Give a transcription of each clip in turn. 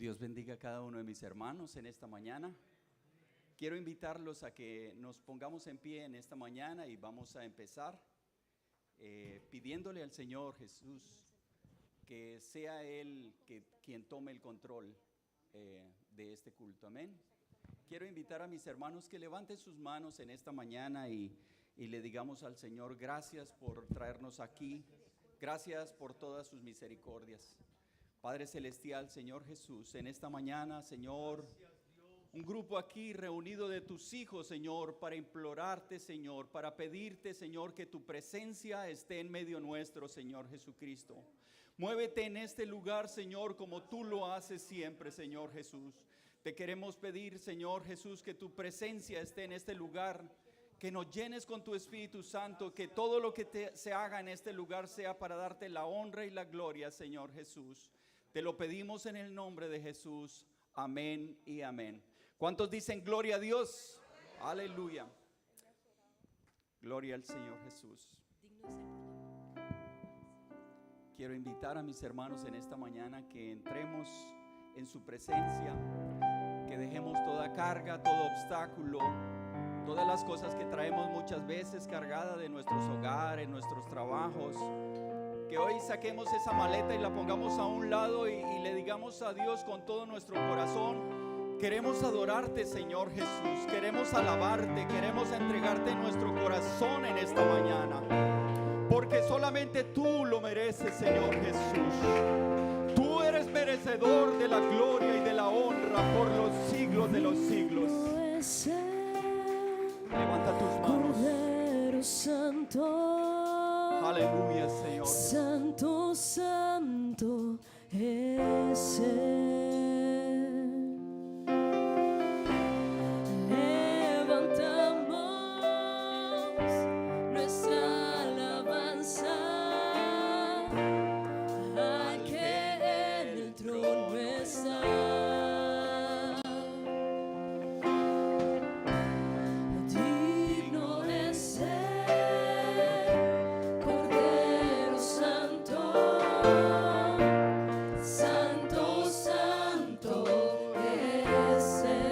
Dios bendiga a cada uno de mis hermanos en esta mañana. Quiero invitarlos a que nos pongamos en pie en esta mañana y vamos a empezar pidiéndole al Señor Jesús que sea Él quien tome el control de este culto. Amén. Quiero invitar a mis hermanos que levanten sus manos en esta mañana y le digamos al Señor: gracias por traernos aquí, gracias por todas sus misericordias. Padre Celestial, Señor Jesús, en esta mañana, Señor, un grupo aquí reunido de tus hijos, Señor, para implorarte, Señor, para pedirte, Señor, que tu presencia esté en medio nuestro, Señor Jesucristo. Muévete en este lugar, Señor, como tú lo haces siempre, Señor Jesús. Te queremos pedir, Señor Jesús, que tu presencia esté en este lugar, que nos llenes con tu Espíritu Santo, que todo lo que se haga en este lugar sea para darte la honra y la gloria, Señor Jesús. Te lo pedimos en el nombre de Jesús. Amén y amén. ¿Cuántos dicen gloria a Dios? Aleluya. Gloria al Señor Jesús. Quiero invitar a mis hermanos en esta mañana que entremos en su presencia, que dejemos toda carga, todo obstáculo, todas las cosas que traemos muchas veces cargadas de nuestros hogares, nuestros trabajos. Que hoy saquemos esa maleta y la pongamos a un lado y le digamos a Dios con todo nuestro corazón: queremos adorarte, Señor Jesús, queremos alabarte, queremos entregarte nuestro corazón en esta mañana, porque solamente tú lo mereces, Señor Jesús. Tú eres merecedor de la gloria y de la honra por los siglos de los siglos. Levanta tus manos. Cordero Santo, aleluya, Señor. Santo, Santo es Él. Levantamos nuestra alabanza al que en el trono está. Digno es Él, Cordero Santo, Santo, Santo es Él.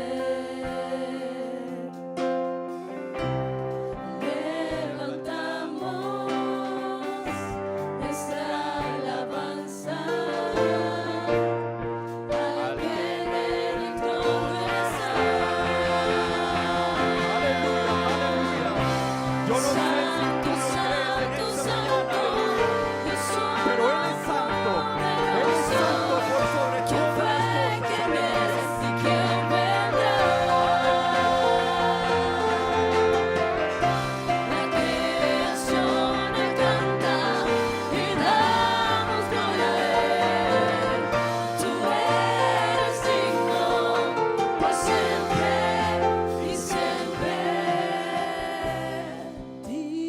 Levantamos nuestra alabanza al que en el trono está. Yo no sé si tú lo crees en esta mañana, aleluya, pero Él es santo por sobre todas las cosas, aleluya. Digno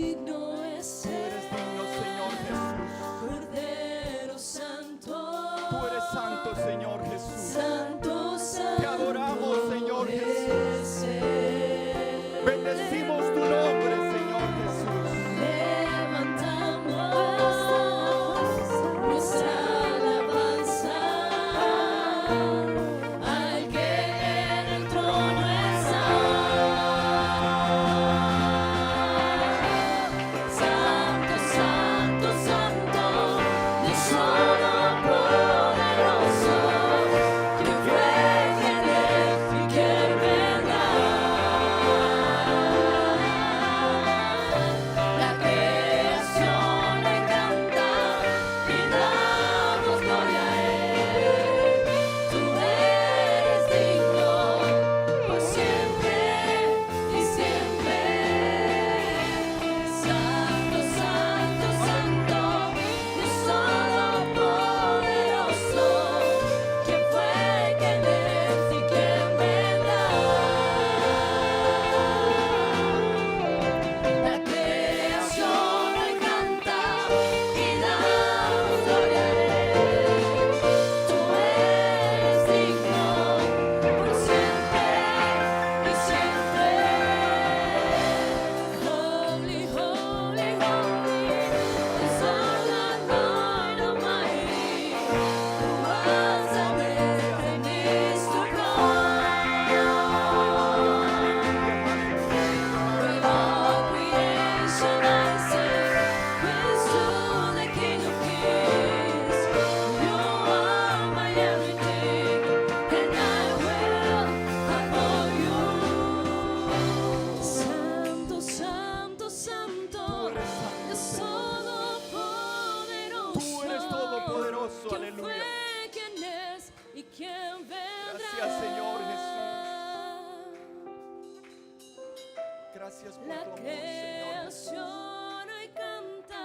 Gracias por La tu amor, Señor Jesús. creación hoy canta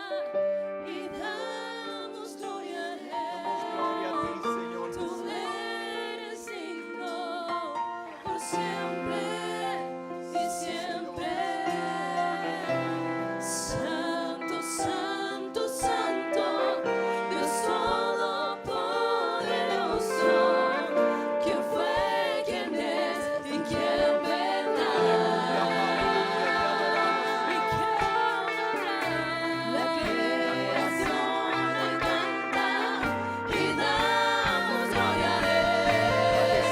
y damos gloria a Damos gloria a ti, Señor Él. Tú Jesús. eres digno por siempre y siempre. Santo, santo, santo, Dios todopoderoso. ¿Quién fue, quién es y quién vendrá? La creación hoy canta y damos gloria a Él.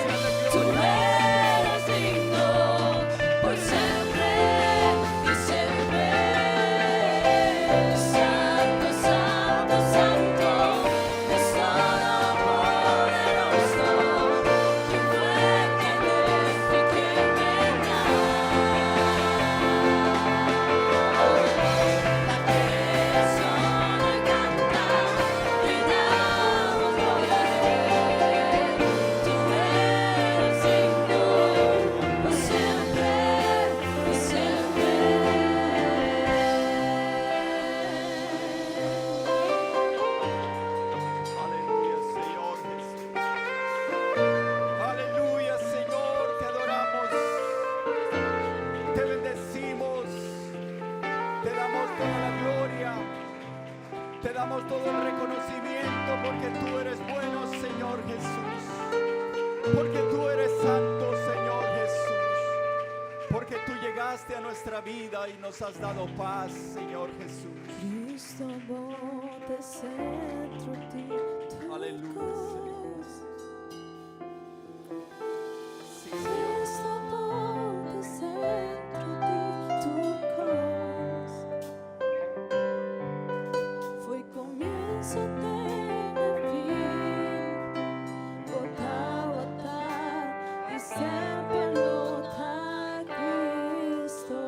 Tú eres digno por siempre y siempre. Santo, santo, santo, Dios todopoderoso. ¿Quién fue, quién es y quién vendrá? La creación hoy canta y damos gloria a Él. Tú eres digno por siempre y siempre. Aleluya, Señor Jesús. Aleluya, Señor, te adoramos. Te bendecimos. Te damos toda la gloria. Te damos todo el reconocimiento porque tú eres bueno, Señor Jesús. Porque tú eres santo, Señor Jesús. Porque tú llegaste a nuestra vida y nos has dado paz, Señor Jesús. Cristo amor de centro ti. Aleluya, Señor. Sí, Señor. Cristo amor de centro ti, turcos. Foi comienzo, tiene fin. Otar, otar y siempre notar Cristo.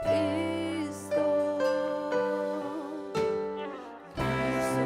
Cristo. Cristo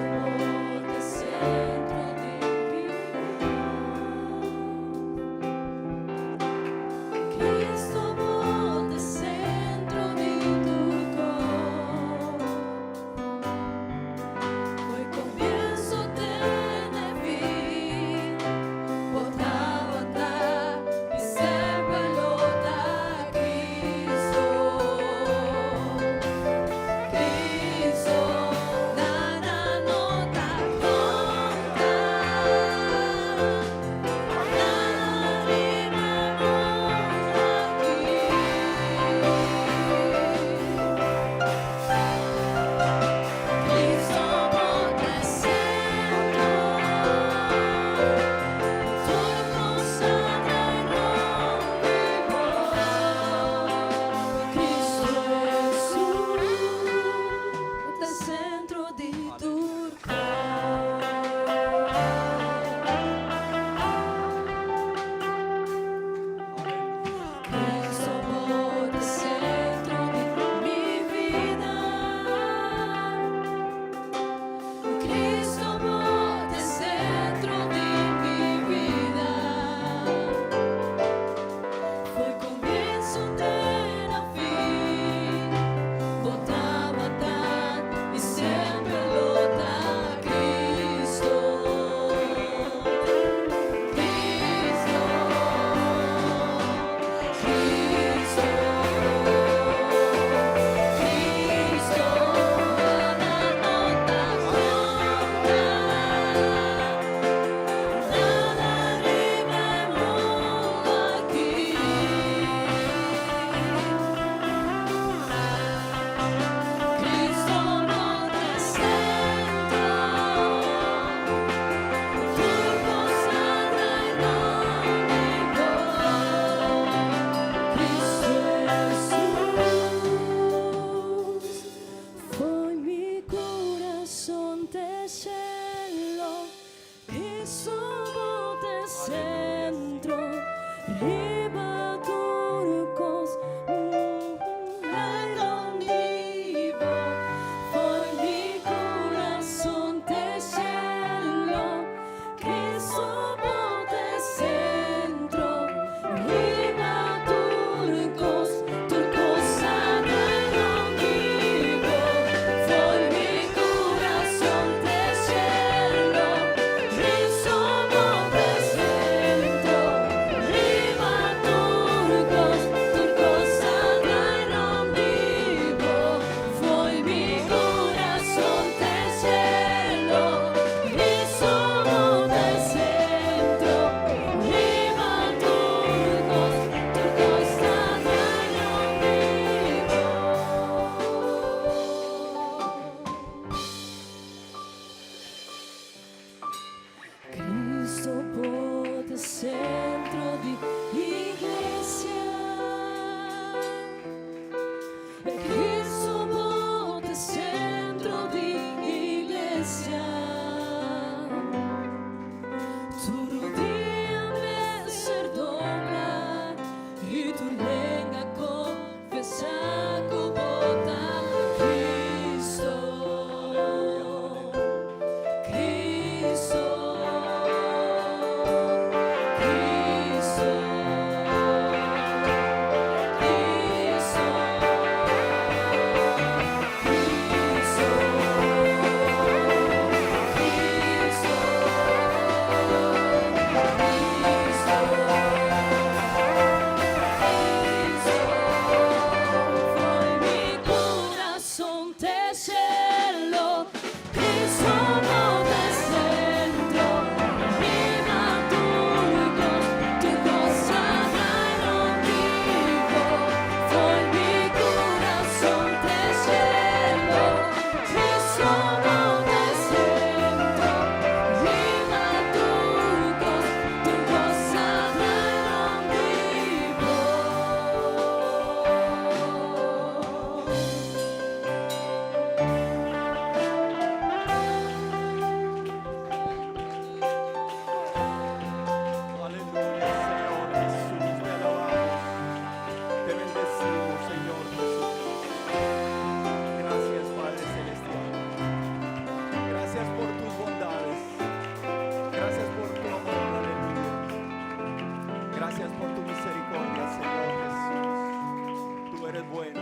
tu misericordia, Señor Jesús. Tú eres bueno,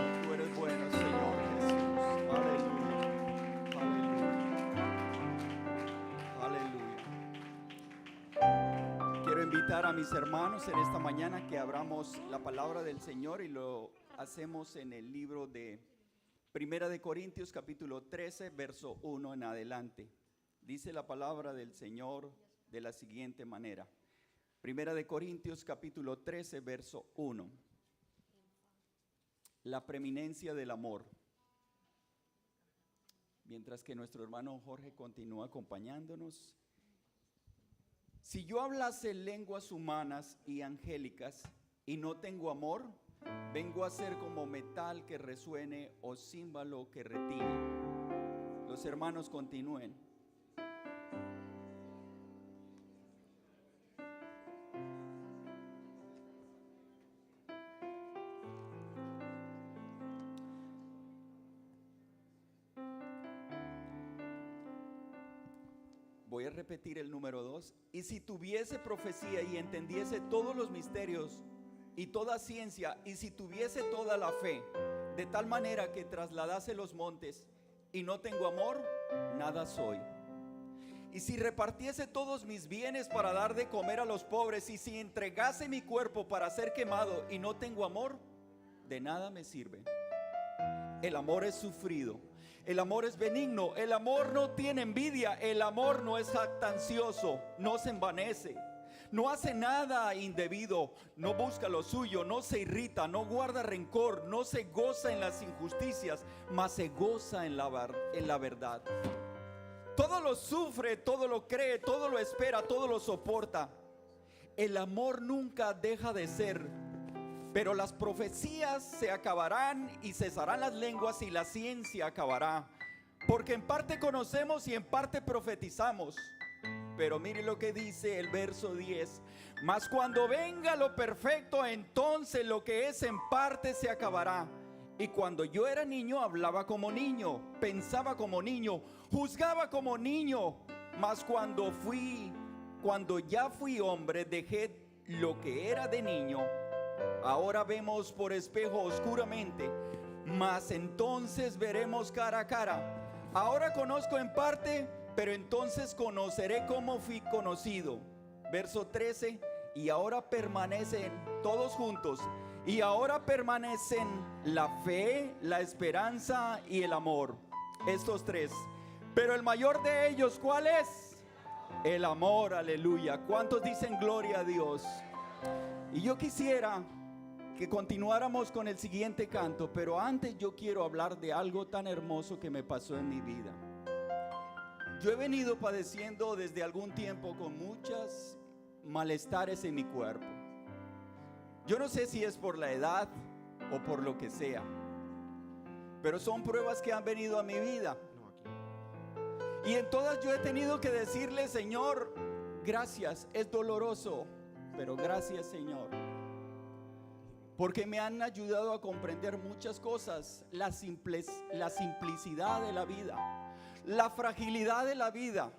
Señor Jesús. Aleluya, aleluya, aleluya. Quiero invitar a mis hermanos en esta mañana que abramos la palabra del Señor y lo hacemos en el libro de Primera de Corintios capítulo 13, verso 1 en adelante. Dice la palabra del Señor de la siguiente manera. Primera de Corintios capítulo 13, verso 1. La preeminencia del amor. Mientras que nuestro hermano Jorge continúa acompañándonos. Si yo hablase lenguas humanas y angélicas y no tengo amor, vengo a ser como metal que resuene o címbalo que retine. Los hermanos continúen. Voy a repetir el número 2. Y si tuviese profecía y entendiese todos los misterios y toda ciencia, y si tuviese toda la fe, de tal manera que trasladase los montes, y no tengo amor, nada soy. Y si repartiese todos mis bienes para dar de comer a los pobres, y si entregase mi cuerpo para ser quemado, y no tengo amor, de nada me sirve. El amor es sufrido, el amor es benigno, el amor no tiene envidia, el amor no es jactancioso, no se envanece, no hace nada indebido, no busca lo suyo, no se irrita, no guarda rencor, no se goza en las injusticias, mas se goza en la verdad. Todo lo sufre, todo lo cree, todo lo espera, todo lo soporta. El amor nunca deja de ser. Pero las profecías se acabarán y cesarán las lenguas y la ciencia acabará. Porque en parte conocemos y en parte profetizamos. Pero mire lo que dice el verso 10. Mas cuando venga lo perfecto, entonces lo que es en parte se acabará. Y cuando yo era niño, hablaba como niño, pensaba como niño, juzgaba como niño. Mas cuando ya fui hombre, dejé lo que era de niño. Ahora vemos por espejo oscuramente, mas entonces veremos cara a cara. Ahora conozco en parte, pero entonces conoceré como fui conocido. Verso 13, y ahora permanecen todos juntos, y ahora permanecen la fe, la esperanza y el amor. Estos tres. Pero el mayor de ellos, ¿cuál es? El amor, aleluya. ¿Cuántos dicen gloria a Dios? Y yo quisiera que continuáramos con el siguiente canto, pero antes yo quiero hablar de algo tan hermoso que me pasó en mi vida. Yo he venido padeciendo desde algún tiempo con muchos malestares en mi cuerpo. Yo no sé si es por la edad o por lo que sea, pero son pruebas que han venido a mi vida. Y en todas yo he tenido que decirle, Señor, gracias, es doloroso, pero gracias, Señor, porque me han ayudado a comprender muchas cosas, la simplicidad de la vida, la fragilidad de la vida,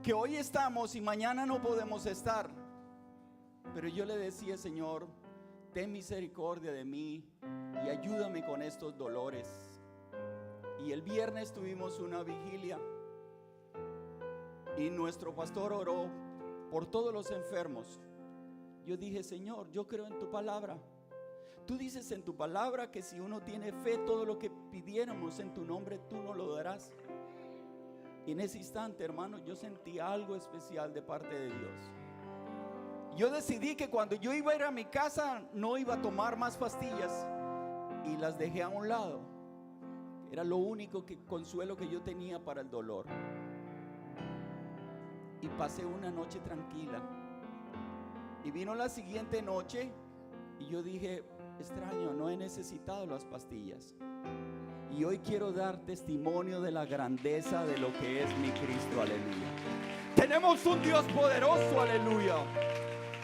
que hoy estamos y mañana no podemos estar. Pero yo le decía, Señor, ten misericordia de mí y ayúdame con estos dolores. Y el viernes tuvimos una vigilia y nuestro pastor oró por todos los enfermos. Yo dije, Señor, yo creo en tu palabra. Tú dices en tu palabra que si uno tiene fe, todo lo que pidiéramos en tu nombre, tú nos lo darás. Y en ese instante, hermano, yo sentí algo especial de parte de Dios. Yo decidí que cuando yo iba a ir a mi casa, no iba a tomar más pastillas y las dejé a un lado. Era lo único consuelo que yo tenía para el dolor. Y pasé una noche tranquila. Y vino la siguiente noche y yo dije, extraño, no he necesitado las pastillas. Y hoy quiero dar testimonio de la grandeza de lo que es mi Cristo, aleluya. Tenemos un Dios poderoso, aleluya.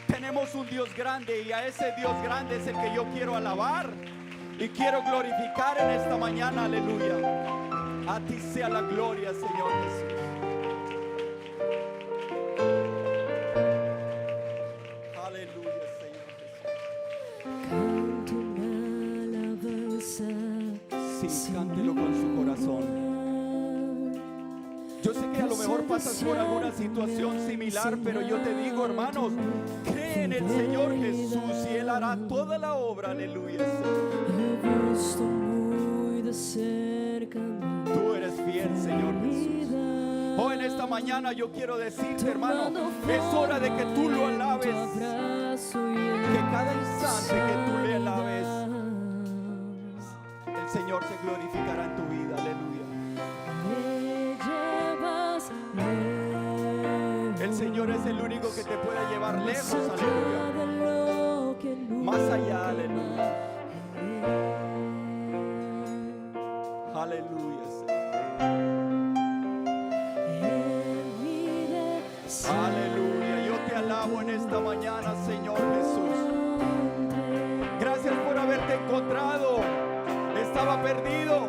Tenemos un Dios grande y a ese Dios grande es el que yo quiero alabar y quiero glorificar en esta mañana, aleluya. A ti sea la gloria, Señor Jesús. Aleluya, Señor Jesús. Sí, cántelo con su corazón. Yo sé que a lo mejor pasas por alguna situación similar, pero yo te digo, hermanos, cree en el Señor Jesús y Él hará toda la obra. Aleluya, Señor. Tú eres fiel, Señor Jesús. Oh, en esta mañana yo quiero decirte, hermano, es hora de que tú lo alabes. Que cada instante que tú le alabes, el Señor se glorificará en tu vida. Aleluya. El Señor es el único que te puede llevar lejos. Aleluya. Más allá. Aleluya. Aleluya, Señor. Aleluya. Yo te alabo en esta mañana, Señor Jesús. Gracias por haberte encontrado. Estaba perdido,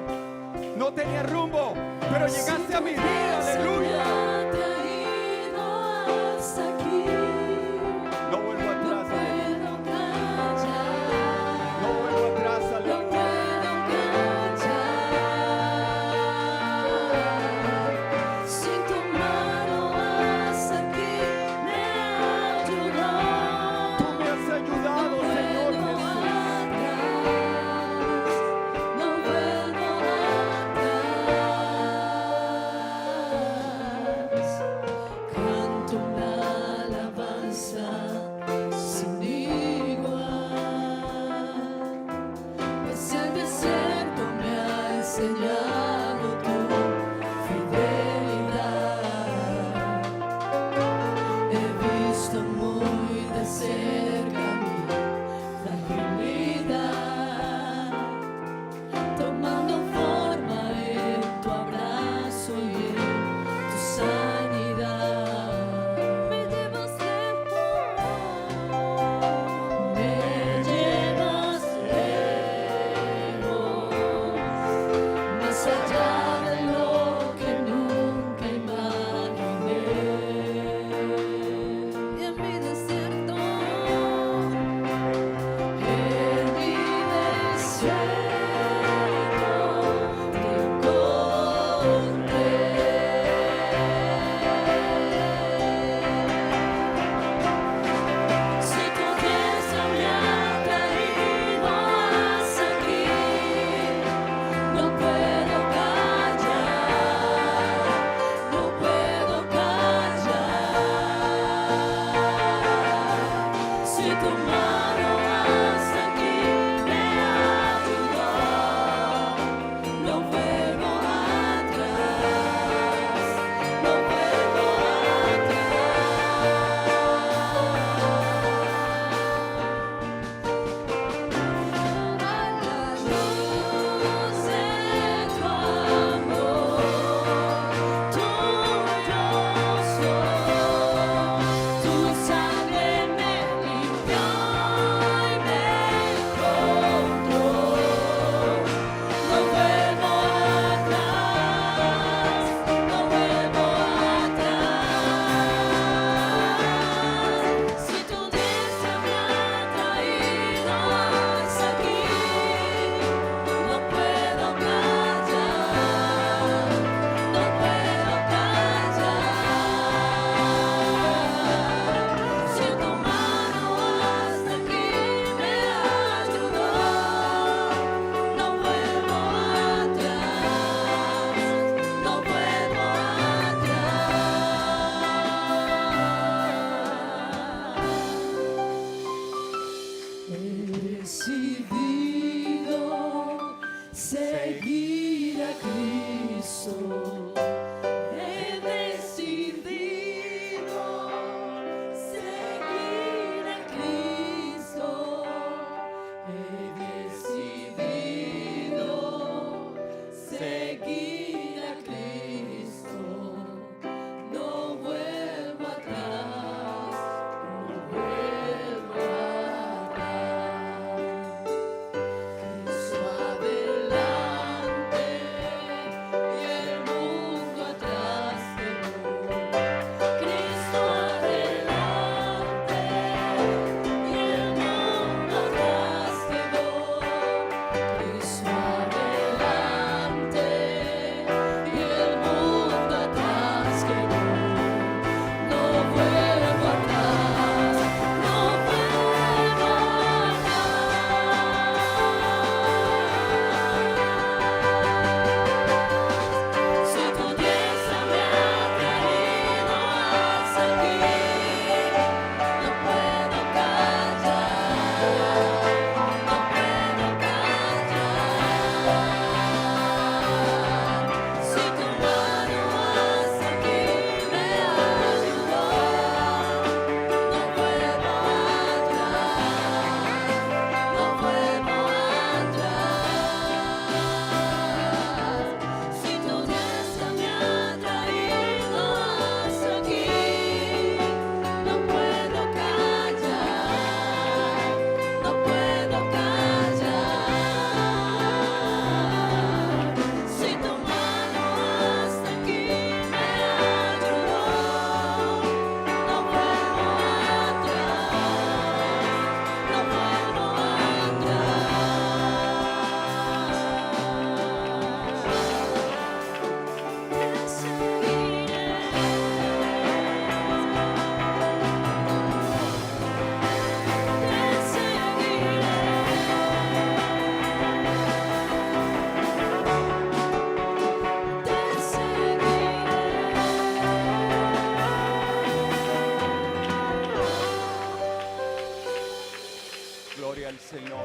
no tenía rumbo, pero llegaste a mi vida. Aleluya. No vuelvo atrás. No vuelvo atrás. Aleluya. Tú me has ayudado, Señor Jesús.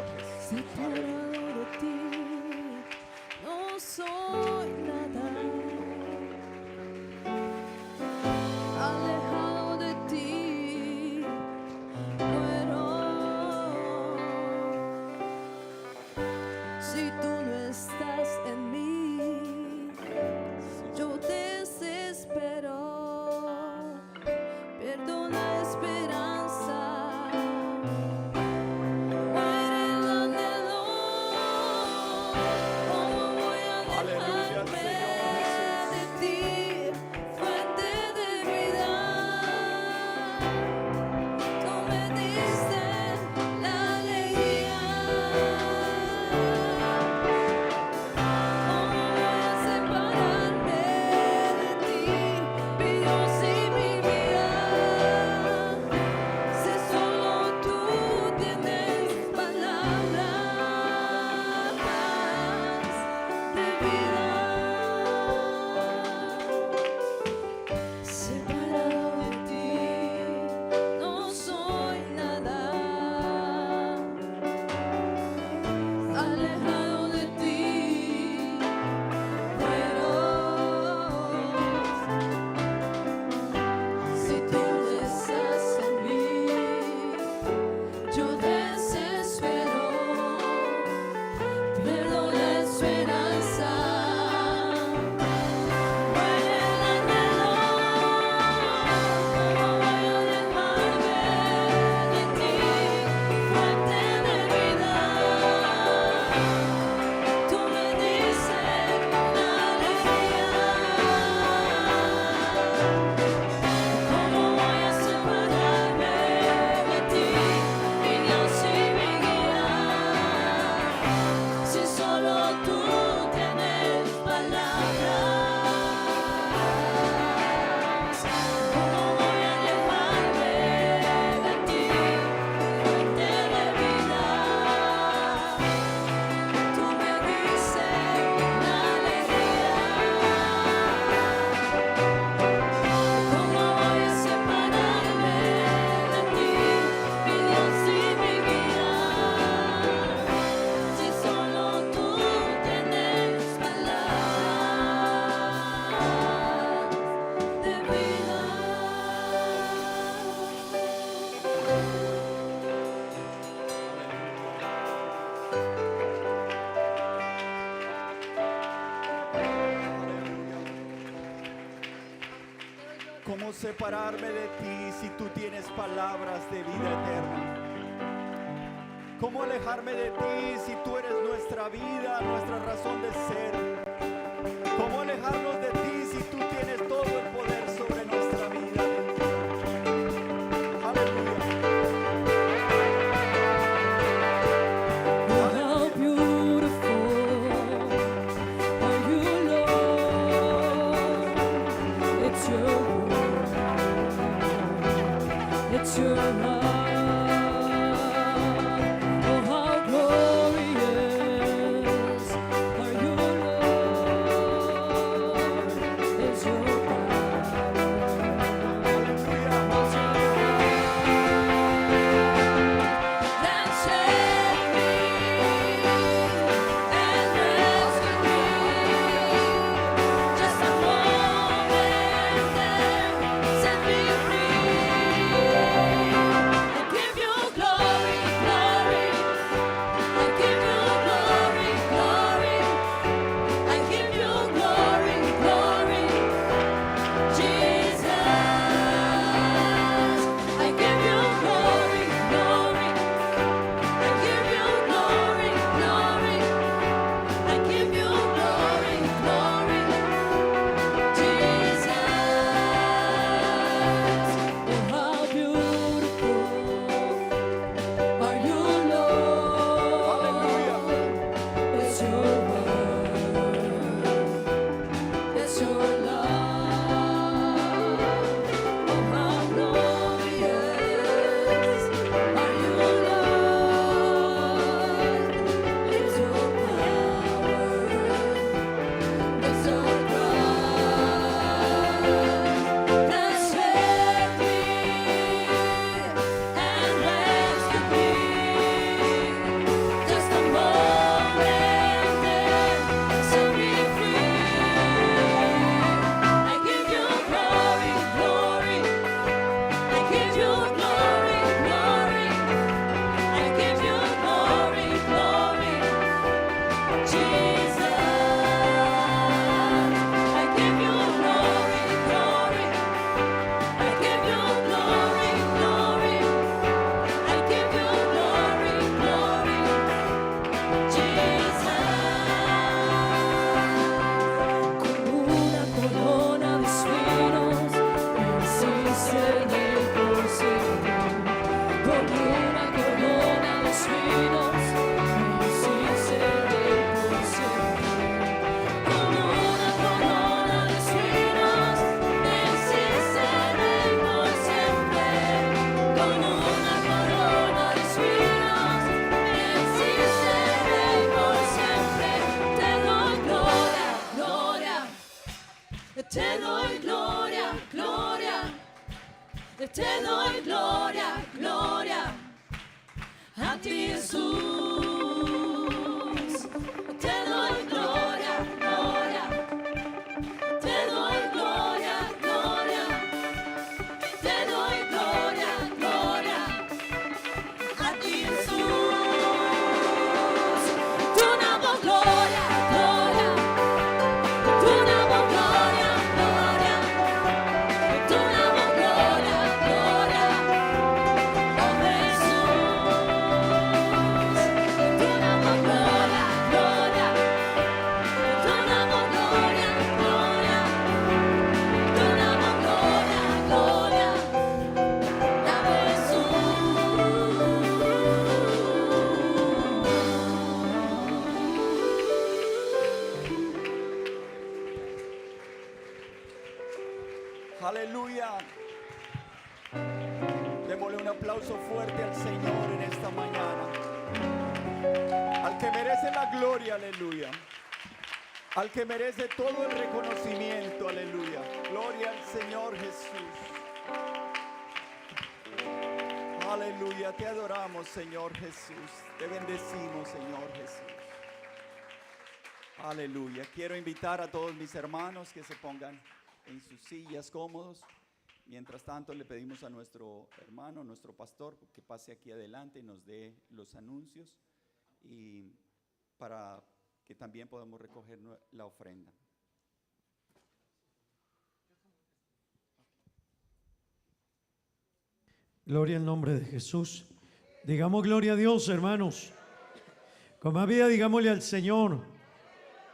Señor Jesús. Separado de ti, no soy nada. Alejado de ti, muero. Si tú no estás en mí, yo desespero. Pierdo la esperanza. Muere el anhelo. ¿Cómo voy a Aleluya, alejarme Señor Jesús. de ti, fuente de vida? Tú me diste la alegría. ¿Cómo voy a separarme de ti, mi Dios y mi vida? Si solo tú tienes palabras de vida. Separado de ti, no soy nada. Alejado de ti, muero. Si tú no estás en mí, yo desespero. Pierdo la esperanza. Muere el anhelo. ¿Cómo voy a alejarme de ti, fuente de vida? Tú me dices la alegría. ¿Cómo voy a separarme de ti, mi Dios y mi guía? Si solo tú tienes palabras. ¿Cómo voy a alejarme de ti, fuente de vida? Tú me dices la alegría. ¿Cómo voy a separarme de ti, mi Dios y mi guía? Si solo tú tienes palabras de vida. ¿Cómo separarme de ti si tú tienes palabras de vida eterna? ¿Cómo alejarme de ti si tú eres nuestra vida, nuestra razón de ser? ¿Cómo alejarnos de ti si tú tienes todo el poder sobre nuestra vida? Aleluya. How beautiful are you, Lord? It's your word, it's your love. Oh, how glorious are you, Lord? It's your God. Aleluya. Démosle un aplauso fuerte al Señor en esta mañana. Al que merece la gloria, aleluya. Al que merece todo el reconocimiento, aleluya. Gloria al Señor Jesús. Aleluya, te adoramos, Señor Jesús. Te bendecimos, Señor Jesús. Aleluya. Quiero invitar a todos mis hermanos que se pongan en sus sillas cómodos. Mientras tanto, le pedimos a nuestro hermano, nuestro pastor, que pase aquí adelante y nos dé los anuncios y para que también podamos recoger la ofrenda. Gloria al nombre de Jesús. Digamos gloria a Dios, hermanos. Con más vida, digámosle al Señor,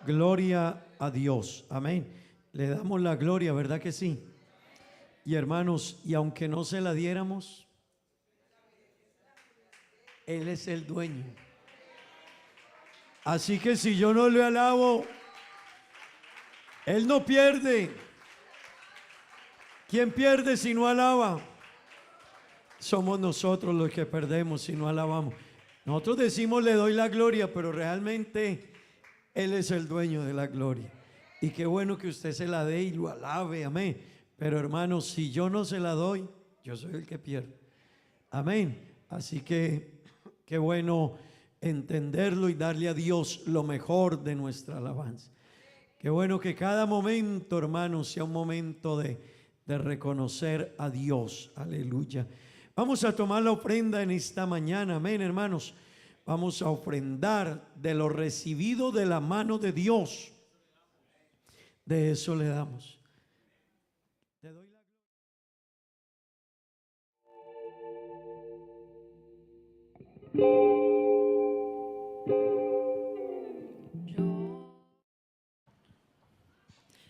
gloria a Dios. Amén. Le damos la gloria, ¿verdad que sí? Y hermanos, y aunque no se la diéramos, Él es el dueño. Así que si yo no le alabo, Él no pierde. ¿Quién pierde si no alaba? Somos nosotros los que perdemos si no alabamos. Nosotros decimos le doy la gloria, pero realmente Él es el dueño de la gloria. Y qué bueno que usted se la dé y lo alabe, amén. Pero hermanos, si yo no se la doy, yo soy el que pierde. Amén. Así que qué bueno entenderlo y darle a Dios lo mejor de nuestra alabanza. Qué bueno que cada momento, hermanos, sea un momento de reconocer a Dios. Aleluya. Vamos a tomar la ofrenda en esta mañana. Amén, hermanos. Vamos a ofrendar de lo recibido de la mano de Dios. De eso le damos. Te doy la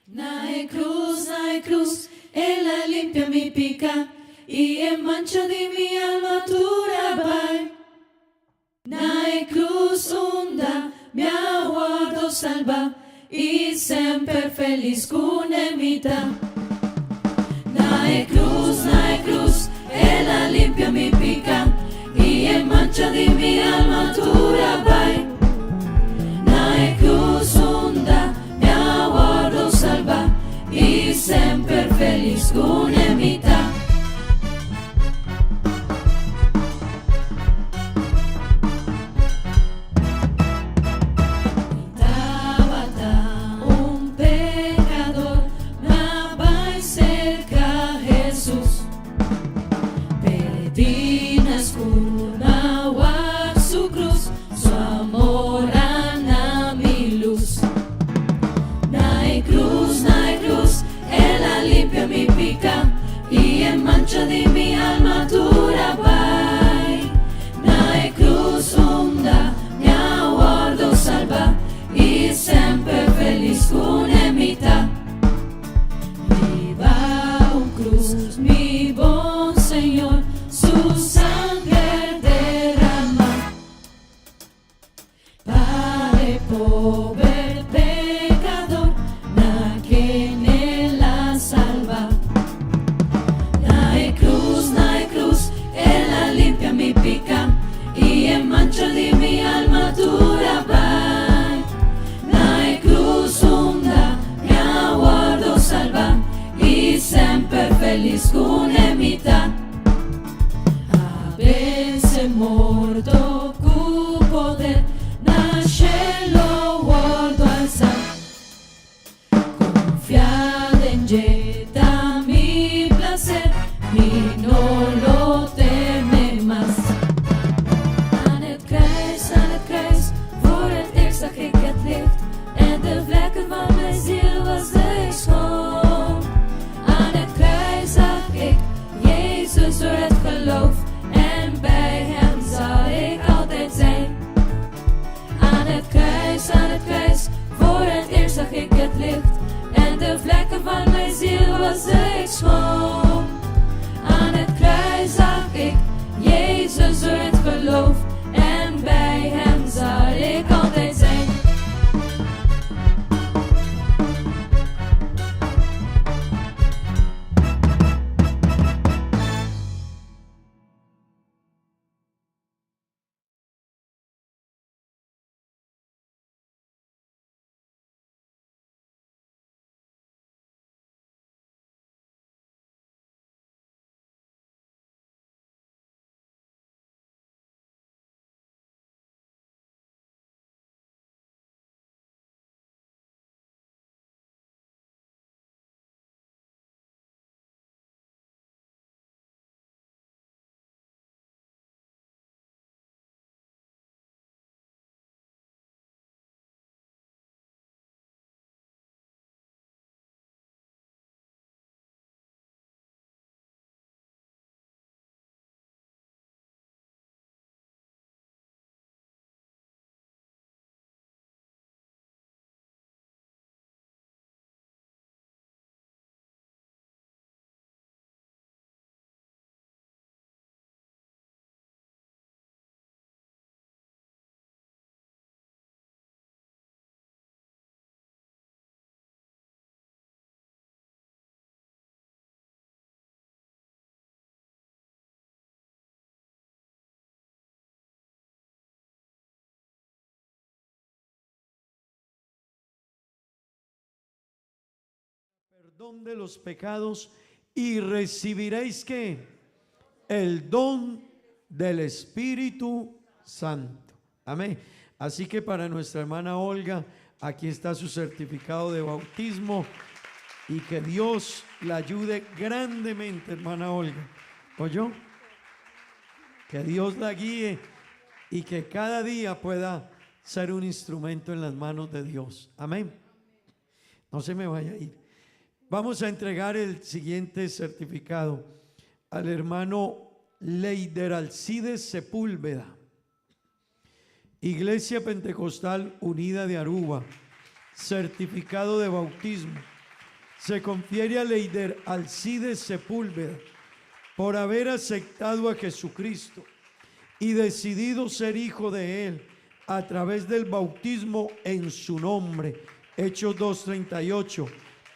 Nae cruz, ella limpia mi pica y en mancha di mi alma tu rabai. Nae cruz onda, mi aguardo salva y sempre feliz con emita. Nae cruz, ella limpia mi pica y en mancha di mi alma tu rabai. Nae cruz onda, mi aguardo salva y sempre feliz con emita. Di mi alma tu rabai. Nae cruz onda, mi aguardo salva y sempre feliz con emita. Viva un cruz, mi bon Señor, su sangre derrama para el pobre pecador, na quien él la salva. Ella limpia mi pica y en mancha di mi alma tu rabai. Nae cruz onda, mi aguardo salva y sempre feliz con emita. Avesse morto cu poder, na cielo perdón de los pecados y recibiréis ¿qué? El don del Espíritu Santo. Amén. Así que para nuestra hermana Olga, aquí está su certificado de bautismo y que Dios la ayude grandemente, hermana Olga. ¿Oyó? Que Dios la guíe y que cada día pueda ser un instrumento en las manos de Dios. Amén. No se me vaya a ir. Vamos a entregar el siguiente certificado al hermano Leider Alcides Sepúlveda, Iglesia Pentecostal Unida de Aruba, certificado de bautismo. Se confiere a Leider Alcides Sepúlveda por haber aceptado a Jesucristo y decidido ser hijo de Él a través del bautismo en su nombre. Hechos 2:38.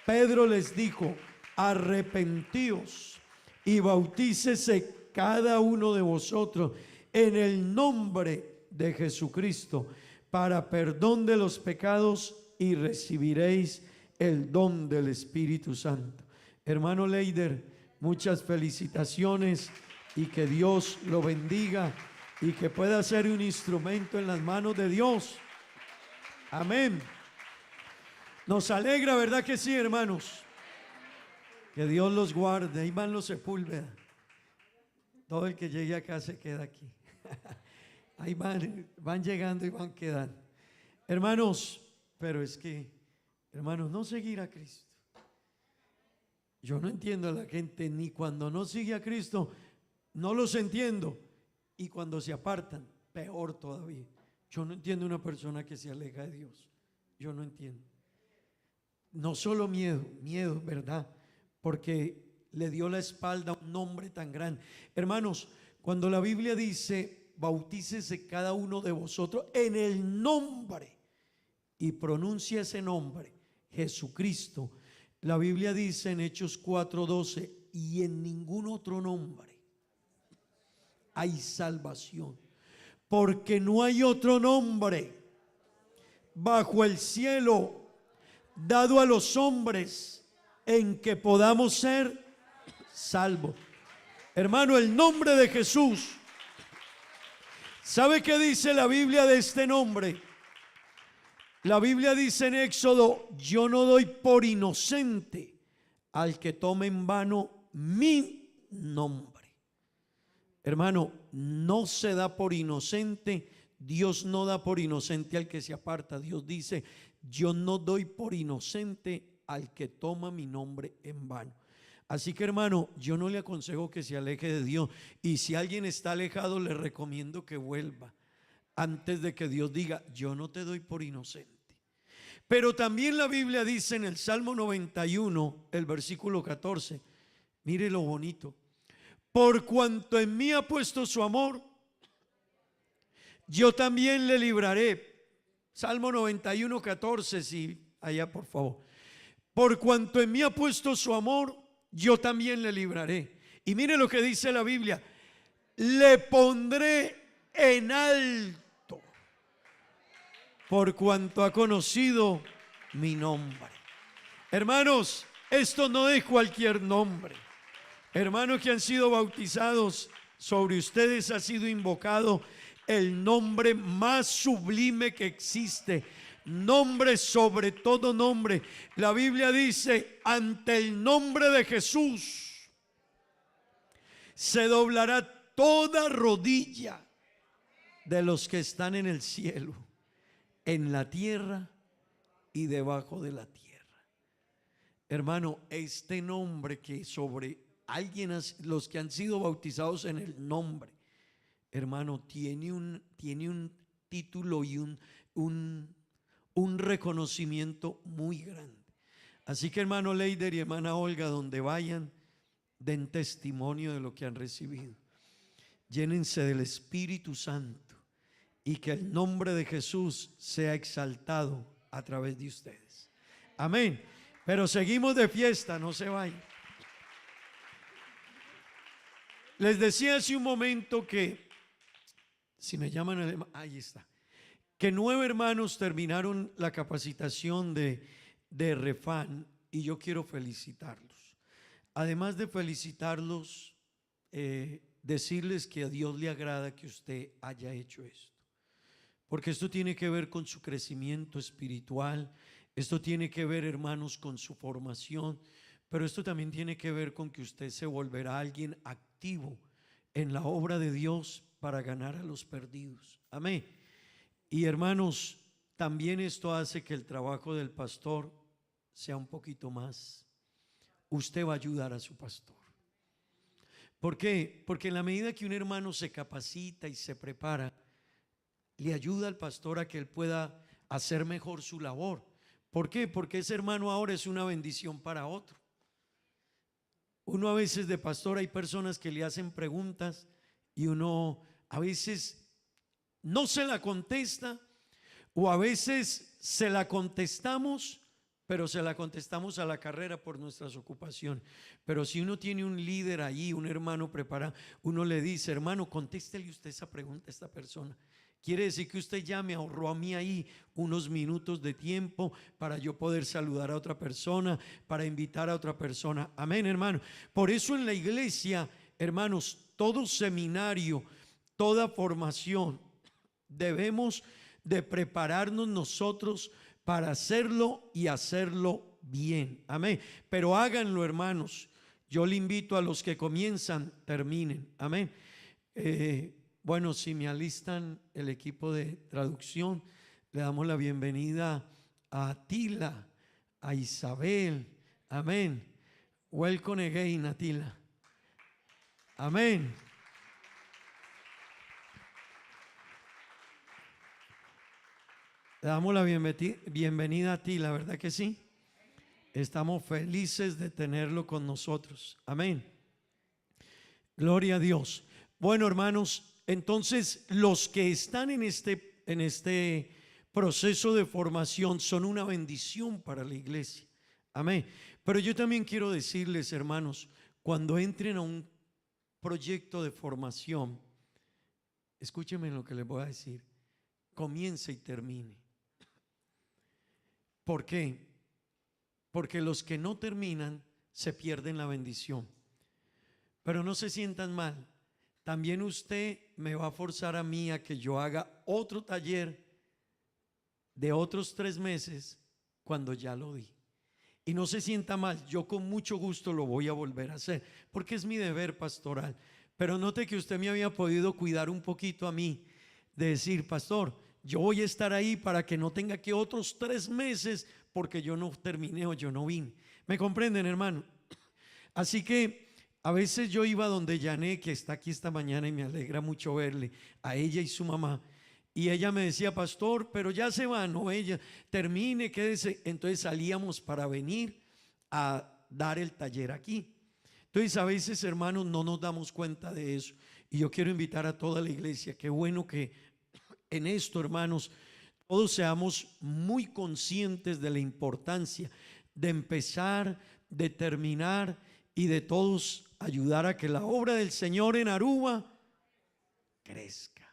Pedro les dijo: arrepentíos y bautícese cada uno de vosotros en el nombre de Jesucristo para perdón de los pecados y recibiréis el don del Espíritu Santo. Hermano Leider, muchas felicitaciones y que Dios lo bendiga y que pueda ser un instrumento en las manos de Dios. Amén. Nos alegra, ¿verdad que sí, hermanos? Que Dios los guarde. Ahí van los Sepúlveda. Todo el que llegue acá se queda aquí. Ahí van llegando y van quedando. Hermanos, pero es que, hermanos, no seguir a Cristo. Yo no entiendo a la gente, ni cuando no sigue a Cristo, no los entiendo. Y cuando se apartan, peor todavía. Yo no entiendo una persona que se aleja de Dios. Yo no entiendo. No solo miedo, ¿verdad? Porque le dio la espalda a un nombre tan grande. Hermanos, cuando la Biblia dice: bautícese cada uno de vosotros en el nombre, y pronuncia ese nombre, Jesucristo. La Biblia dice en Hechos 4:12: y en ningún otro nombre hay salvación, porque no hay otro nombre bajo el cielo dado a los hombres en que podamos ser salvos. Hermano, el nombre de Jesús. ¿Sabe qué dice la Biblia de este nombre? La Biblia dice en Éxodo: yo no doy por inocente al que tome en vano mi nombre. Hermano, no se da por inocente. Dios no da por inocente al que se aparta. Dios dice: yo no doy por inocente al que toma mi nombre en vano. Así que, hermano, yo no le aconsejo que se aleje de Dios. Y si alguien está alejado, le recomiendo que vuelva antes de que Dios diga: yo no te doy por inocente. Pero también la Biblia dice en el Salmo 91, el versículo 14, mire lo bonito: por cuanto en mí ha puesto su amor, yo también le libraré. Salmo 91, 14, sí, allá por favor. Por cuanto en mí ha puesto su amor, yo también le libraré. Y mire lo que dice la Biblia: le pondré en alto por cuanto ha conocido mi nombre. Hermanos, esto no es cualquier nombre. Hermanos que han sido bautizados, sobre ustedes ha sido invocado el nombre más sublime que existe, nombre sobre todo nombre. La Biblia dice: ante el nombre de Jesús se doblará toda rodilla de los que están en el cielo, en la tierra y debajo de la tierra. Hermano, este nombre que sobre alguien, los que han sido bautizados en el nombre, hermano, tiene un título y un reconocimiento muy grande. Así que, hermano Leider y hermana Olga, donde vayan, den testimonio de lo que han recibido. Llénense del Espíritu Santo y que el nombre de Jesús sea exaltado a través de ustedes. Amén. Pero seguimos de fiesta, no se vayan. Les decía hace un momento que, si me llaman, ahí está, que 9 hermanos terminaron la capacitación de Refán y yo quiero felicitarlos. Además de felicitarlos, decirles que a Dios le agrada que usted haya hecho esto, porque esto tiene que ver con su crecimiento espiritual, esto tiene que ver, hermanos, con su formación, pero esto también tiene que ver con que usted se volverá alguien activo en la obra de Dios para ganar a los perdidos. Amén. Y hermanos, también esto hace que el trabajo del pastor sea un poquito más. Usted va a ayudar a su pastor. ¿Por qué? Porque en la medida que un hermano se capacita y se prepara, le ayuda al pastor a que él pueda hacer mejor su labor. ¿Por qué? Porque ese hermano ahora es una bendición para otro. Uno a veces de pastor hay personas que le hacen preguntas y uno a veces no se la contesta, o a veces se la contestamos, pero se la contestamos a la carrera por nuestras ocupaciones. Pero si uno tiene un líder allí, un hermano preparado, uno le dice: hermano, contéstele usted esa pregunta a esta persona. Quiere decir que usted ya me ahorró a mí ahí unos minutos de tiempo para yo poder saludar a otra persona, para invitar a otra persona. Amén, hermano. Por eso en la iglesia, hermanos, todo seminario, toda formación, debemos de prepararnos nosotros para hacerlo y hacerlo bien. Amén. Pero háganlo, hermanos. Yo le invito a los que comienzan, terminen. Amén. Bueno, si me alistan el equipo de traducción, le damos la bienvenida a Atila, a Isabel. Amén. Welcome again, Atila. Amén. Le damos la bienvenida a ti, la verdad que sí. Estamos felices de tenerlo con nosotros. Amén. Gloria a Dios. Bueno, hermanos, entonces los que están en este proceso de formación son una bendición para la iglesia. Amén. Pero yo también quiero decirles, hermanos, cuando entren a un proyecto de formación, escúchenme lo que les voy a decir: comience y termine. ¿Por qué? Porque los que no terminan se pierden la bendición. Pero no se sientan mal. También usted me va a forzar a mí a que yo haga otro taller de otros 3 meses cuando ya lo di. Y no se sienta mal, yo con mucho gusto lo voy a volver a hacer, porque es mi deber pastoral. Pero note que usted me había podido cuidar un poquito a mí, de decir: pastor, yo voy a estar ahí para que no tenga que otros 3 meses porque yo no terminé o yo no vine. ¿Me comprenden, hermano? Así que a veces yo iba donde Yané, que está aquí esta mañana, y me alegra mucho verle, a ella y su mamá, y ella me decía: pastor, pero ya se va. No, ella, termine, quédese. Entonces salíamos para venir a dar el taller aquí. Entonces a veces, hermanos, no nos damos cuenta de eso, y yo quiero invitar a toda la iglesia. Qué bueno que en esto, hermanos, todos seamos muy conscientes de la importancia de empezar, de terminar y de todos ayudar a que la obra del Señor en Aruba crezca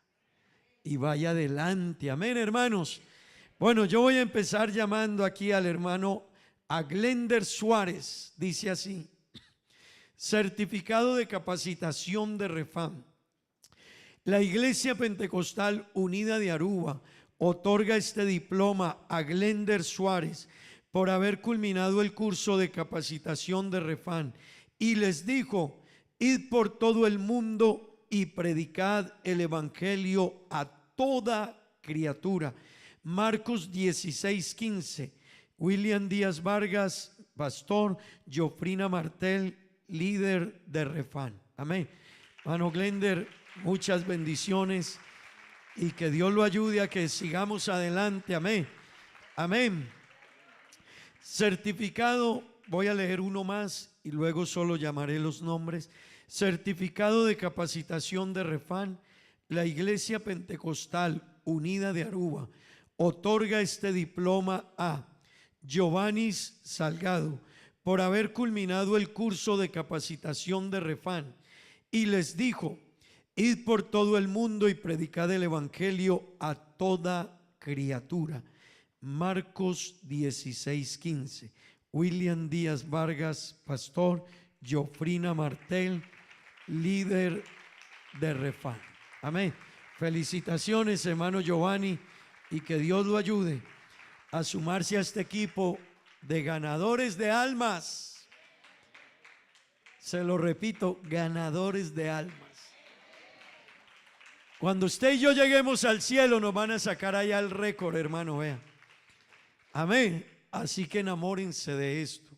y vaya adelante. Amén, hermanos. Bueno, yo voy a empezar llamando aquí al hermano Aglender Suárez. Dice así: certificado de capacitación de Refam. La Iglesia Pentecostal Unida de Aruba otorga este diploma a Glender Suárez por haber culminado el curso de capacitación de Refam, y les dijo: id por todo el mundo y predicad el evangelio a toda criatura. Marcos 16:15. William Díaz Vargas, pastor. Jofrina Martel, líder de Refam. Amén. Hermano Glender, muchas bendiciones y que Dios lo ayude a que sigamos adelante. Amén. Amén. Certificado, voy a leer uno más y luego solo llamaré los nombres. Certificado de capacitación de Refam. La Iglesia Pentecostal Unida de Aruba otorga este diploma a Giovannis Salgado por haber culminado el curso de capacitación de Refam, y les dijo: id por todo el mundo y predicad el evangelio a toda criatura. Marcos 16:15. William Díaz Vargas, pastor, Jofrina Martel, líder de Refán. Amén. Felicitaciones, hermano Giovanni, y que Dios lo ayude a sumarse a este equipo de ganadores de almas. Se lo repito, ganadores de almas. Cuando usted y yo lleguemos al cielo nos van a sacar allá el récord, hermano, vea. Amén. Así que enamórense de esto.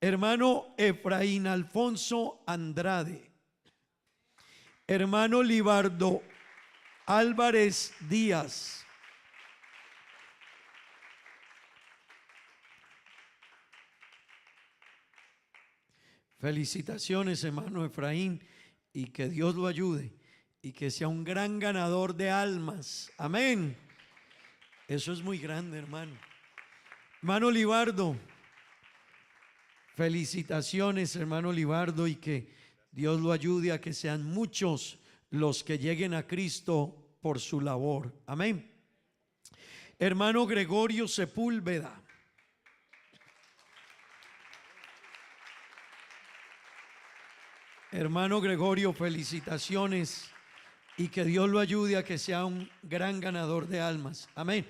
Hermano Efraín Alfonso Andrade, hermano Libardo Álvarez Díaz, felicitaciones, hermano Efraín, y que Dios lo ayude y que sea un gran ganador de almas. Amén. Eso es muy grande, hermano. Hermano Libardo, felicitaciones, hermano Libardo, y que Dios lo ayude a que sean muchos los que lleguen a Cristo por su labor. Amén. Hermano Gregorio Sepúlveda, hermano Gregorio, felicitaciones y que Dios lo ayude a que sea un gran ganador de almas. Amén.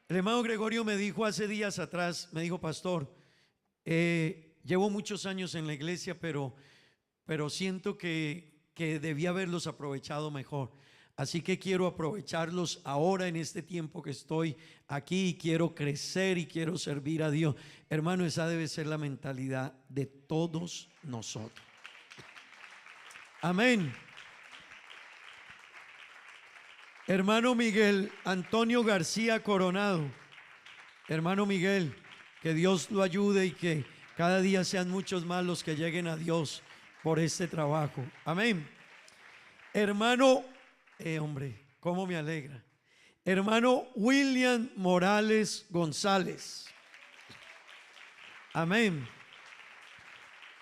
El hermano Gregorio me dijo hace días atrás, me dijo: pastor, llevo muchos años en la iglesia, pero siento que debía haberlos aprovechado mejor. Así que quiero aprovecharlos ahora en este tiempo que estoy aquí, y quiero crecer y quiero servir a Dios. Hermano, esa debe ser la mentalidad de todos nosotros. Amén. Hermano Miguel Antonio García Coronado, hermano Miguel, que Dios lo ayude y que cada día sean muchos más los que lleguen a Dios por este trabajo. Amén. Hermano, hombre, cómo me alegra. Hermano William Morales González. Amén.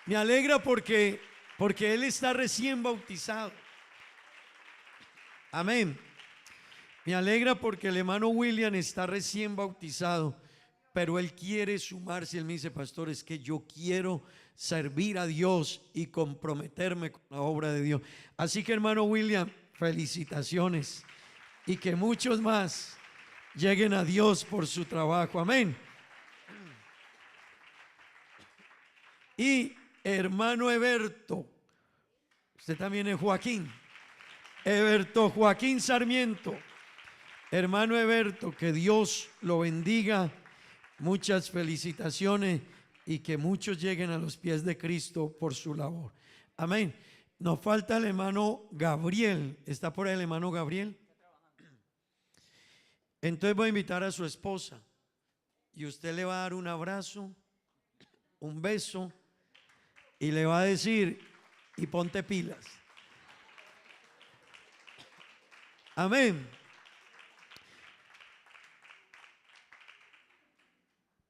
Me alegra porque él está recién bautizado. Amén. Me alegra porque el hermano William está recién bautizado, pero él quiere sumarse. Él me dice: pastor, es que yo quiero servir a Dios y comprometerme con la obra de Dios. Así que, hermano William, felicitaciones y que muchos más lleguen a Dios por su trabajo. Amén. Y hermano Eberto, usted también es Joaquín, Eberto Joaquín Sarmiento. Hermano Eberto, que Dios lo bendiga, muchas felicitaciones y que muchos lleguen a los pies de Cristo por su labor. Amén. Nos falta el hermano Gabriel. ¿Está por ahí el hermano Gabriel? Entonces voy a invitar a su esposa y usted le va a dar un abrazo, un beso, y le va a decir: y ponte pilas. Amén.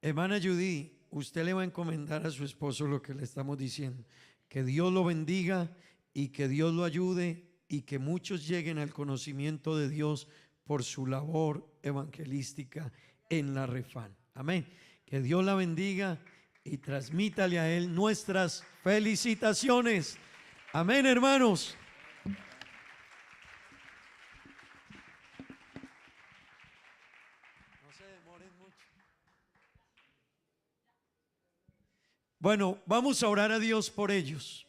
Hermana Judy, usted le va a encomendar a su esposo lo que le estamos diciendo. Que Dios lo bendiga y que Dios lo ayude y que muchos lleguen al conocimiento de Dios por su labor evangelística en la Refán. Amén. Que Dios la bendiga y transmítale a él nuestras felicitaciones. Amén, hermanos. No se demoren mucho. Bueno, vamos a orar a Dios por ellos.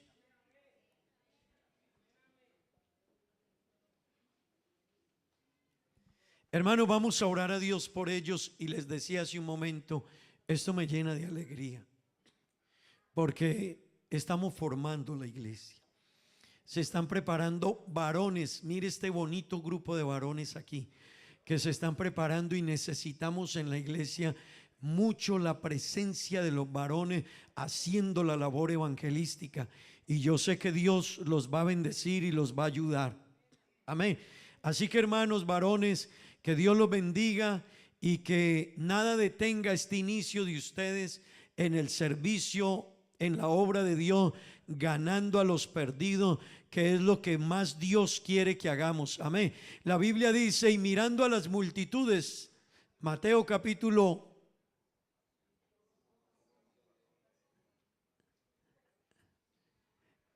Hermano, vamos a orar a Dios por ellos. Y les decía hace un momento, esto me llena de alegría, porque estamos formando la iglesia. Se están preparando varones. Mire este bonito grupo de varones aquí que se están preparando, y necesitamos en la iglesia mucho la presencia de los varones haciendo la labor evangelística, y yo sé que Dios los va a bendecir y los va a ayudar. Amén. Así que, hermanos varones, que Dios los bendiga y que nada detenga este inicio de ustedes en el servicio, en la obra de Dios, ganando a los perdidos, que es lo que más Dios quiere que hagamos. Amén. La Biblia dice: y mirando a las multitudes, Mateo capítulo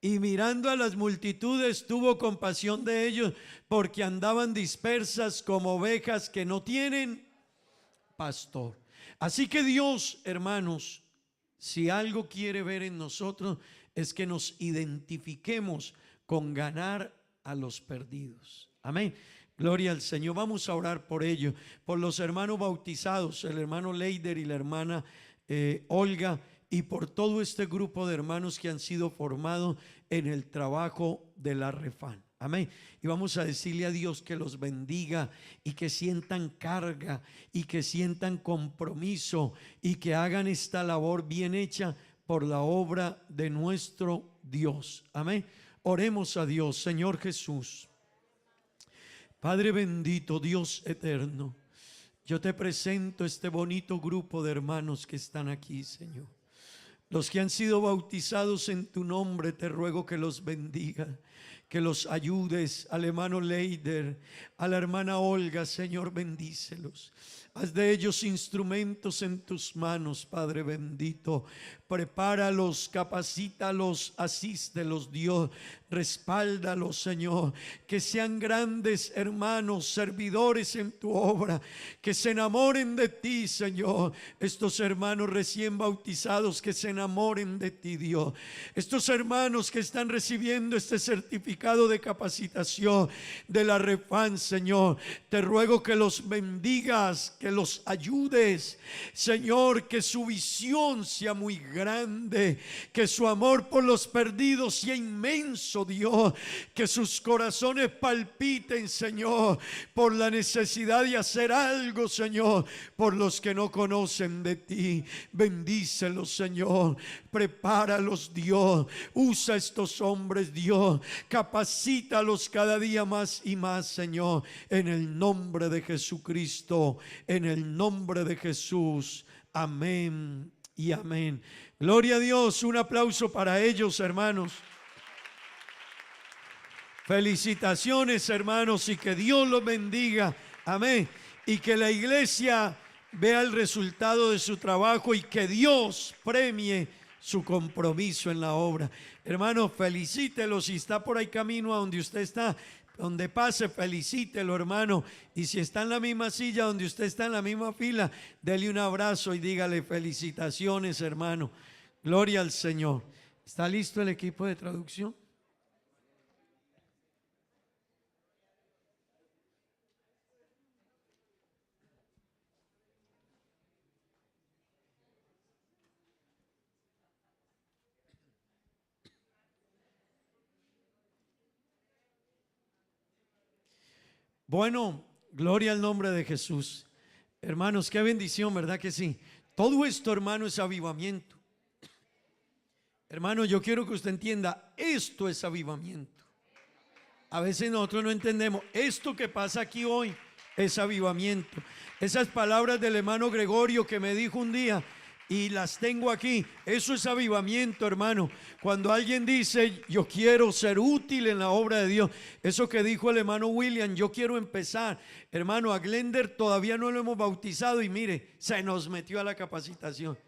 Y mirando a las multitudes tuvo compasión de ellos, porque andaban dispersas como ovejas que no tienen pastor. Así que Dios, hermanos, si algo quiere ver en nosotros es que nos identifiquemos con ganar a los perdidos. Amén. Gloria al Señor. Vamos a orar por ellos, por los hermanos bautizados, el hermano Leider y la hermana Olga, y por todo este grupo de hermanos que han sido formados en el trabajo de la Refan. Amén. Y vamos a decirle a Dios que los bendiga y que sientan carga y que sientan compromiso y que hagan esta labor bien hecha por la obra de nuestro Dios. Amén. Oremos a Dios. Señor Jesús, Padre bendito, Dios eterno, yo te presento este bonito grupo de hermanos que están aquí, Señor. Los que han sido bautizados en tu nombre, te ruego que los bendiga, que los ayudes. Al hermano Leider, a la hermana Olga, Señor, bendícelos. Haz de ellos instrumentos en tus manos, Padre bendito. Prepáralos, capacítalos, asístelos, Dios. Respáldalos, Señor. Que sean grandes hermanos, servidores en tu obra. Que se enamoren de ti, Señor. Estos hermanos recién bautizados, que se enamoren de ti, Dios. Estos hermanos que están recibiendo este certificado de capacitación de la Refan, Señor, te ruego que los bendigas, que los ayudes, Señor, que su visión sea muy grande, que su amor por los perdidos sea inmenso, Dios, que sus corazones palpiten, Señor, por la necesidad de hacer algo, Señor, por los que no conocen de ti. Bendícelos, Señor, prepáralos, Dios, usa estos hombres, Dios, capacítalos cada día más y más, Señor, en el nombre de Jesucristo, en el nombre de Jesús. Amén y amén. Gloria a Dios. Un aplauso para ellos, hermanos. Felicitaciones, hermanos, y que Dios los bendiga. Amén. Y que la iglesia vea el resultado de su trabajo y que Dios premie su compromiso en la obra. Hermanos, felicítelos. Si está por ahí camino a donde usted está, donde pase, felicítelo, hermano. Y si está en la misma silla donde usted está, en la misma fila, dele un abrazo y dígale felicitaciones, hermano. Gloria al Señor. ¿Está listo el equipo de traducción? Bueno, gloria al nombre de Jesús. Hermanos, qué bendición, ¿verdad que sí? Todo esto, hermano, es avivamiento. Hermano, yo quiero que usted entienda, esto es avivamiento. A veces nosotros no entendemos, esto que pasa aquí hoy es avivamiento. Esas palabras del hermano Gregorio que me dijo un día, y las tengo aquí, eso es avivamiento, hermano. Cuando alguien dice, yo quiero ser útil en la obra de Dios, eso que dijo el hermano William, yo quiero empezar. Hermano, a Glender todavía no lo hemos bautizado y mire, se nos metió a la capacitación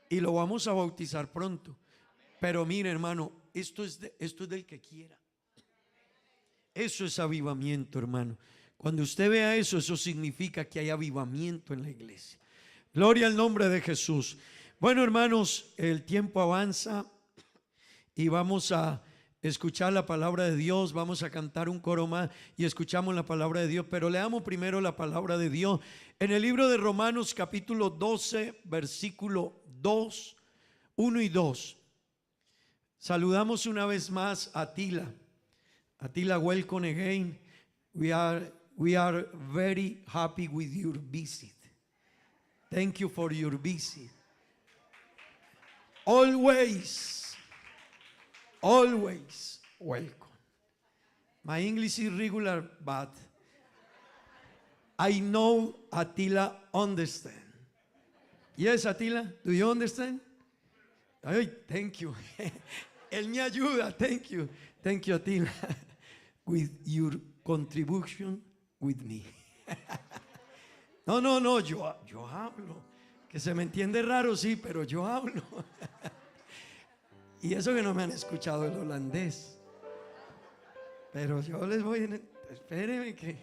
y lo vamos a bautizar pronto. Pero mire, hermano, esto es del que quiera. Eso es avivamiento, hermano. Cuando usted vea eso, eso significa que hay avivamiento en la iglesia. Gloria al nombre de Jesús. Bueno, hermanos, el tiempo avanza y vamos a escuchar la palabra de Dios. Vamos a cantar un coro más y escuchamos la palabra de Dios. Pero leamos primero la palabra de Dios en el libro de Romanos capítulo 12, versículo 2, 1 y 2. Saludamos una vez más a Atila. Atila, welcome again. We are very happy with your visit. Thank you for your visit. Always welcome. My English is regular, but I know Atila understand. Yes, Atila, do you understand? Ay, thank you. Él me ayuda. Thank you. Thank you, Atila, with your contribution with me. No, yo hablo. Que se me entiende raro, sí, pero yo hablo. Y eso que no me han escuchado el holandés. Pero yo les voy a... Espérenme que...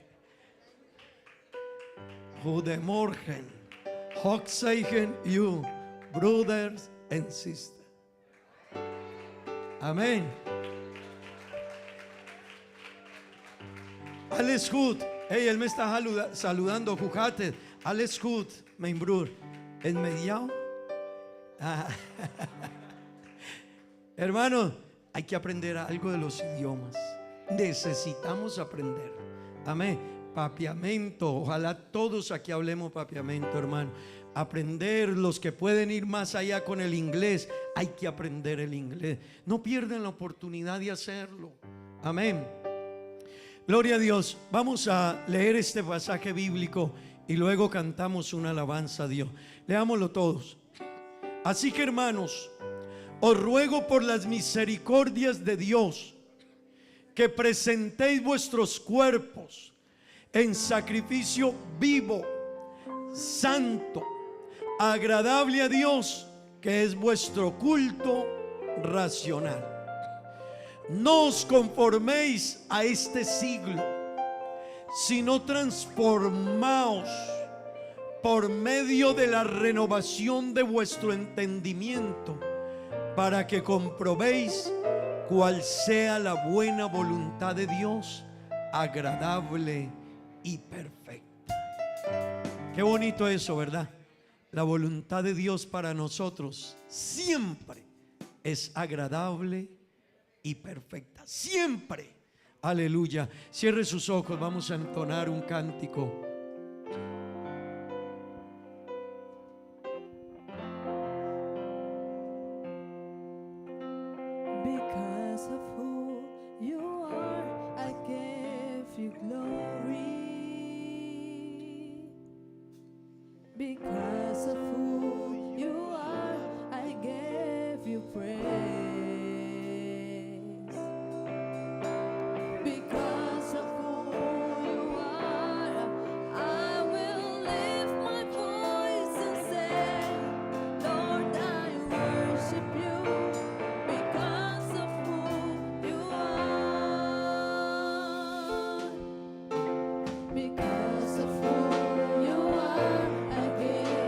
Goedemorgen. Hochzeichen you, brothers and sisters. Amén. Alles gut. Hey, él me está saludando. Jujate. Alles gut, mein Bruder. ¿En mediao? Ah. Hermano, hay que aprender algo de los idiomas. Necesitamos aprender. Amén. Papiamento. Ojalá todos aquí hablemos papiamento, hermano. Aprender, los que pueden ir más allá con el inglés, hay que aprender el inglés. No pierdan la oportunidad de hacerlo. Amén. Gloria a Dios. Vamos a leer este pasaje bíblico y luego cantamos una alabanza a Dios. Leámoslo todos. Así que, hermanos, os ruego por las misericordias de Dios que presentéis vuestros cuerpos en sacrificio vivo, santo, agradable a Dios, que es vuestro culto racional. No os conforméis a este siglo, sino transformaos por medio de la renovación de vuestro entendimiento, para que comprobéis cuál sea la buena voluntad de Dios, agradable y perfecta. Qué bonito eso, ¿verdad? La voluntad de Dios para nosotros siempre es agradable y perfecta. Siempre. Aleluya. Cierre sus ojos, vamos a entonar un cántico. Because of who you are, I give you glory. Because of who you are, I give you praise. Because of who you are, I will lift my voice and say, Lord, I worship you. Because of who you are. Because of who you are, I give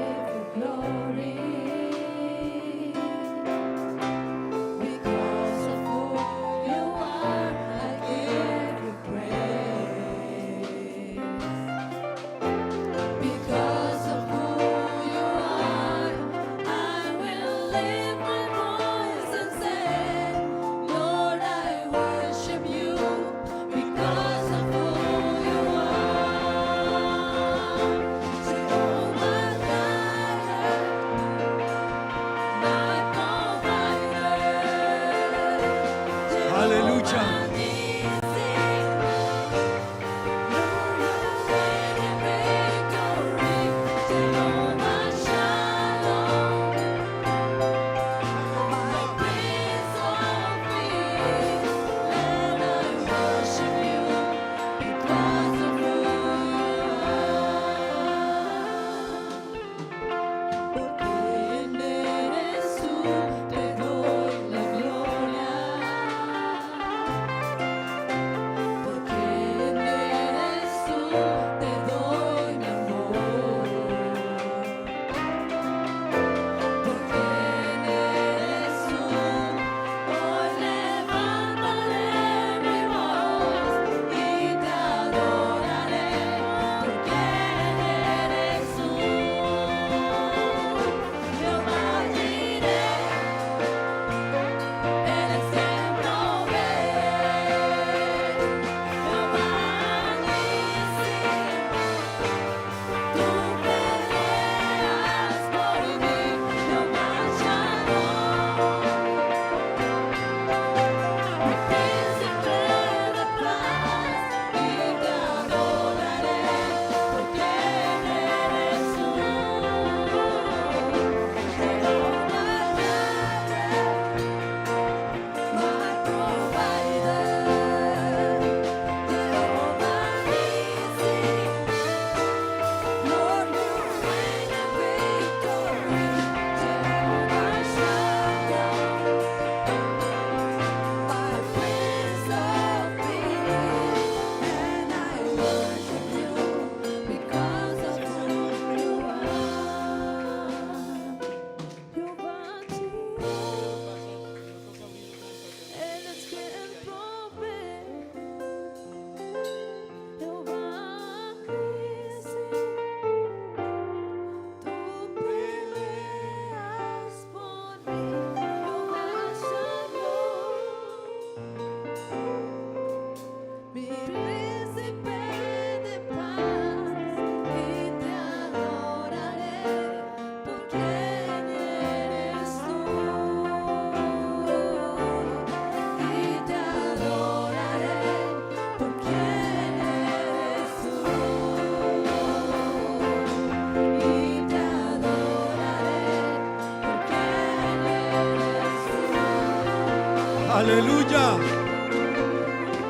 Aleluya.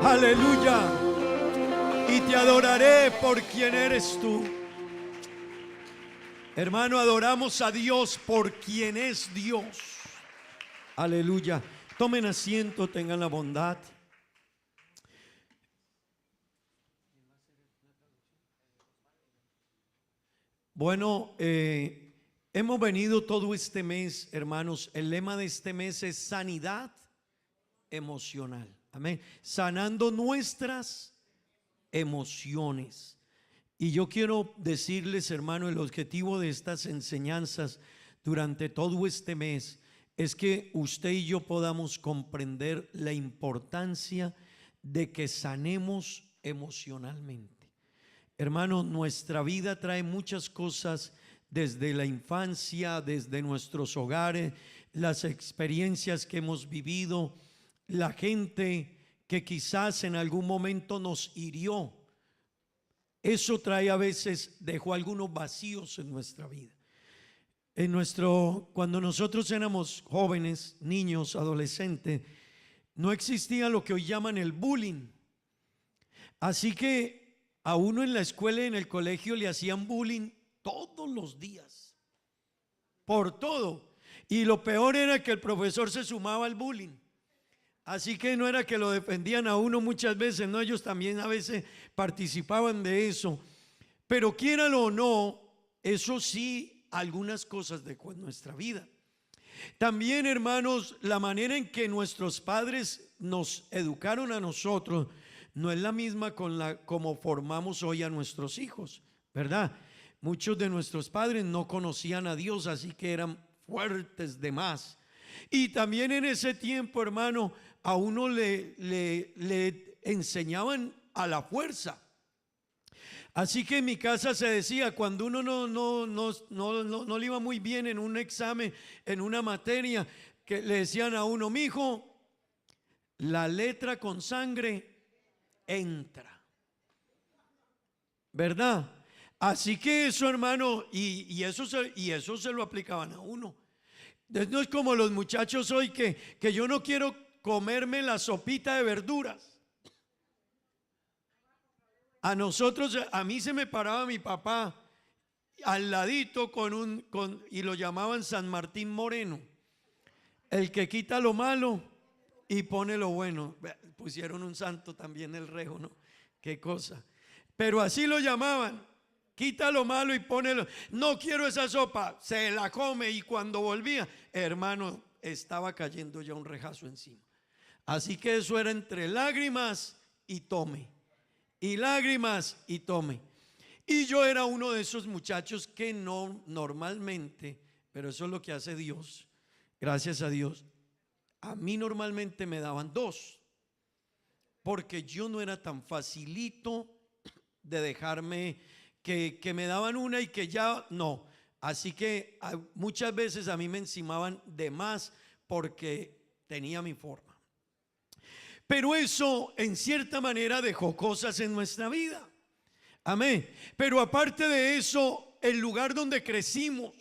Aleluya. Y te adoraré por quien eres tú. Hermano, adoramos a Dios por quien es Dios. Aleluya. Tomen asiento, tengan la bondad. Bueno, hemos venido todo este mes, hermanos. El lema de este mes es sanidad emocional. Amén. Sanando nuestras emociones. Y yo quiero decirles, hermano, el objetivo de estas enseñanzas durante todo este mes es que usted y yo podamos comprender la importancia de que sanemos emocionalmente. Hermano, nuestra vida trae muchas cosas desde la infancia, desde nuestros hogares, las experiencias que hemos vivido, la gente que quizás en algún momento nos hirió. Eso trae a veces, dejó algunos vacíos en nuestra vida. Cuando nosotros éramos jóvenes, niños, adolescentes, no existía lo que hoy llaman el bullying. Así que a uno en la escuela y en el colegio le hacían bullying todos los días, por todo. Y lo peor era que el profesor se sumaba al bullying. Así que no era que lo defendían a uno muchas veces, no, ellos también a veces participaban de eso. Pero quiéralo o no, eso sí, algunas cosas dejó en nuestra vida. También, hermanos, la manera en que nuestros padres nos educaron a nosotros no es la misma como formamos hoy a nuestros hijos, ¿verdad? Muchos de nuestros padres no conocían a Dios, así que eran fuertes de más. Y también en ese tiempo, hermano, a uno le enseñaban a la fuerza. Así que en mi casa se decía, cuando uno no le iba muy bien en un examen, en una materia, que le decían a uno: mijo, la letra con sangre entra, ¿verdad? Así que eso, hermano, y eso se lo aplicaban a uno. No es como los muchachos hoy que yo no quiero comerme la sopita de verduras. A mí se me paraba mi papá al ladito y lo llamaban San Martín Moreno, el que quita lo malo y pone lo bueno. Pusieron un santo también, el Rejo, ¿no? Qué cosa. Pero así lo llamaban. Quita lo malo y ponelo. No quiero esa sopa. Se la come, y cuando volvía, hermano, estaba cayendo ya un rejazo encima. Así que eso era entre lágrimas y tome, y lágrimas y tome. Y yo era uno de esos muchachos que no normalmente, pero eso es lo que hace Dios, gracias a Dios, a mí normalmente me daban dos, porque yo no era tan facilito de dejarme que me daban una y que ya no. Así que muchas veces a mí me encimaban de más porque tenía mi forma. Pero eso en cierta manera dejó cosas en nuestra vida. Amén. Pero aparte de eso, el lugar donde crecimos,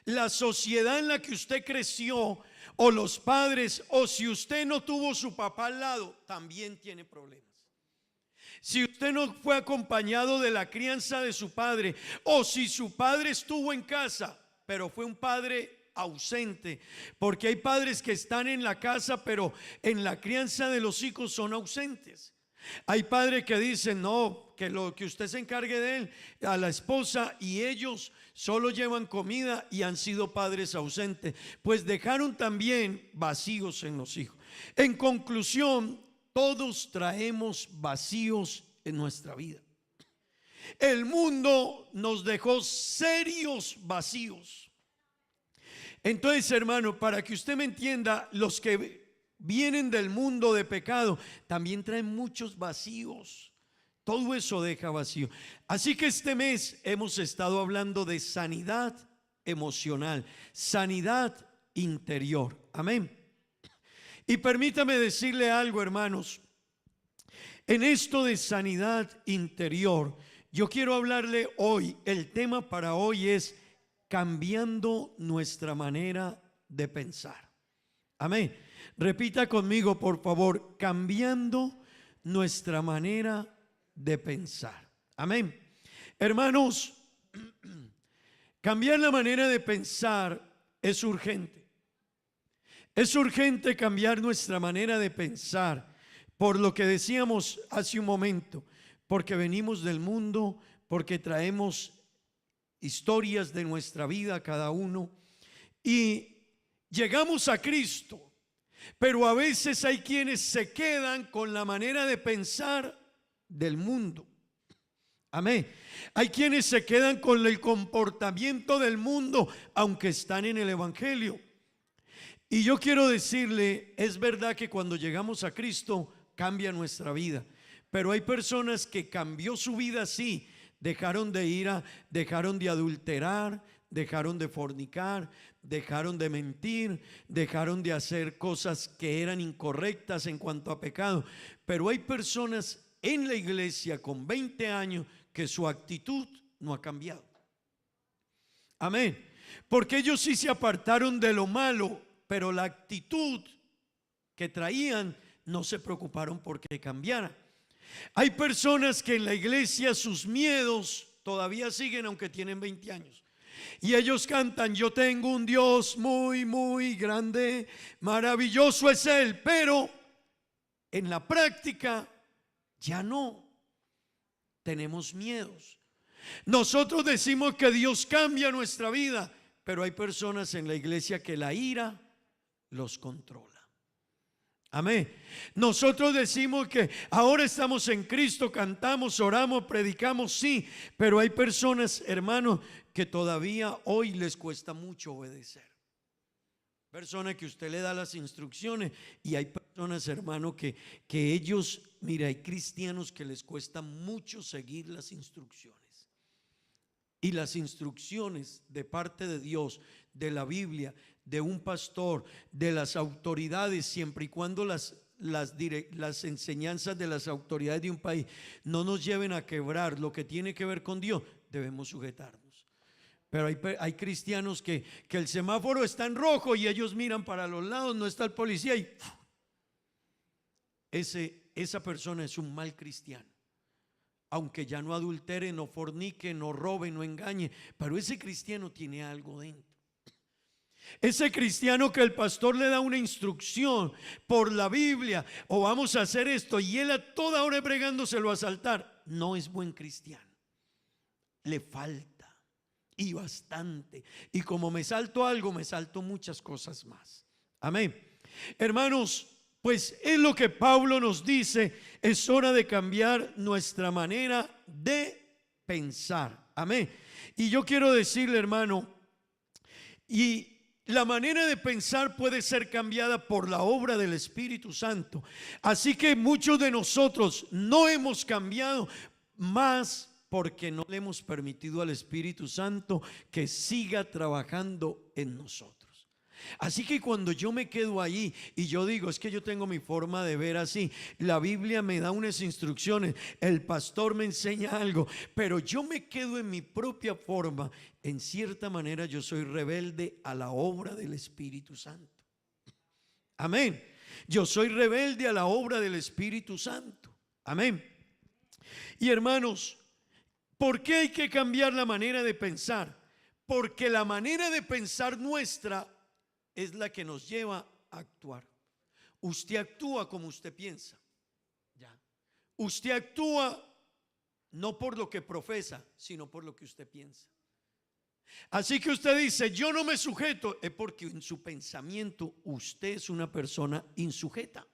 la sociedad en la que usted creció, o los padres, o si usted no tuvo su papá al lado, también tiene problemas. Si usted no fue acompañado de la crianza de su padre, o si su padre estuvo en casa, pero fue un padre ausente, porque hay padres que están en la casa, pero en la crianza de los hijos son ausentes. Hay padres que dicen: no, que lo que usted se encargue de él, a la esposa, y ellos solo llevan comida, y han sido padres ausentes, pues dejaron también vacíos en los hijos. En conclusión, todos traemos vacíos en nuestra vida. El mundo nos dejó serios vacíos. Entonces, hermano, para que usted me entienda, los que vienen del mundo de pecado también traen muchos vacíos. Todo eso deja vacío. Así que este mes hemos estado hablando de sanidad emocional, sanidad interior. Amén. Y permítame decirle algo, hermanos. En esto de sanidad interior, yo quiero hablarle hoy, el tema para hoy es cambiando nuestra manera de pensar. Amén. Repita conmigo, por favor, cambiando nuestra manera de pensar. Amén. Hermanos, cambiar la manera de pensar es urgente. Es urgente cambiar nuestra manera de pensar, por lo que decíamos hace un momento, porque venimos del mundo, porque traemos historias de nuestra vida cada uno y llegamos a Cristo. Pero a veces hay quienes se quedan con la manera de pensar del mundo. Amén. Hay quienes se quedan con el comportamiento del mundo, aunque están en el Evangelio. Y yo quiero decirle, es verdad que cuando llegamos a Cristo cambia nuestra vida. Pero hay personas que cambió su vida así. Dejaron de ir dejaron de adulterar, dejaron de fornicar, dejaron de mentir, dejaron de hacer cosas que eran incorrectas en cuanto a pecado. Pero hay personas en la iglesia con 20 años que su actitud no ha cambiado. Amén. Porque ellos sí se apartaron de lo malo, pero la actitud que traían no se preocuparon porque cambiara. Hay personas que en la iglesia sus miedos todavía siguen aunque tienen 20 años. Y ellos cantan: yo tengo un Dios muy, muy grande, maravilloso es Él. Pero en la práctica ya no. Tenemos miedos. Nosotros decimos que Dios cambia nuestra vida, pero hay personas en la iglesia que la ira los controla. Amén. Nosotros decimos que ahora estamos en Cristo, cantamos, oramos, predicamos, sí, pero hay personas, hermanos, que todavía hoy les cuesta mucho obedecer. Personas que usted le da las instrucciones, y hay personas, hermano, que ellos, mira, hay cristianos que les cuesta mucho seguir las instrucciones. Y las instrucciones de parte de Dios, de la Biblia, de un pastor, de las autoridades, siempre y cuando las enseñanzas de las autoridades de un país no nos lleven a quebrar lo que tiene que ver con Dios, debemos sujetarnos. Pero hay cristianos que el semáforo está en rojo y ellos miran para los lados, no está el policía y esa persona es un mal cristiano. Aunque ya no adultere, no fornique, no robe, no engañe, pero ese cristiano tiene algo dentro. Ese cristiano que el pastor le da una instrucción por la Biblia, o vamos a hacer esto, y él a toda hora bregándoselo a saltar, no es buen cristiano. Le falta, y bastante. Y como me salto algo, me salto muchas cosas más. Amén. Hermanos, pues es lo que Pablo nos dice, es hora de cambiar nuestra manera de pensar. Amén. Y yo quiero decirle, hermano, y la manera de pensar puede ser cambiada por la obra del Espíritu Santo. Así que muchos de nosotros no hemos cambiado más porque no le hemos permitido al Espíritu Santo que siga trabajando en nosotros. Así que cuando yo me quedo ahí y yo digo, es que yo tengo mi forma de ver así, la Biblia me da unas instrucciones, el pastor me enseña algo, pero yo me quedo en mi propia forma, en cierta manera yo soy rebelde a la obra del Espíritu Santo. Amén. Yo soy rebelde a la obra del Espíritu Santo. Amén. Y hermanos, ¿por qué hay que cambiar la manera de pensar? Porque la manera de pensar nuestra es la que nos lleva a actuar. Usted actúa como usted piensa. Ya. Usted actúa no por lo que profesa, sino por lo que usted piensa. Así que usted dice, yo no me sujeto, es porque en su pensamiento usted es una persona insujeta.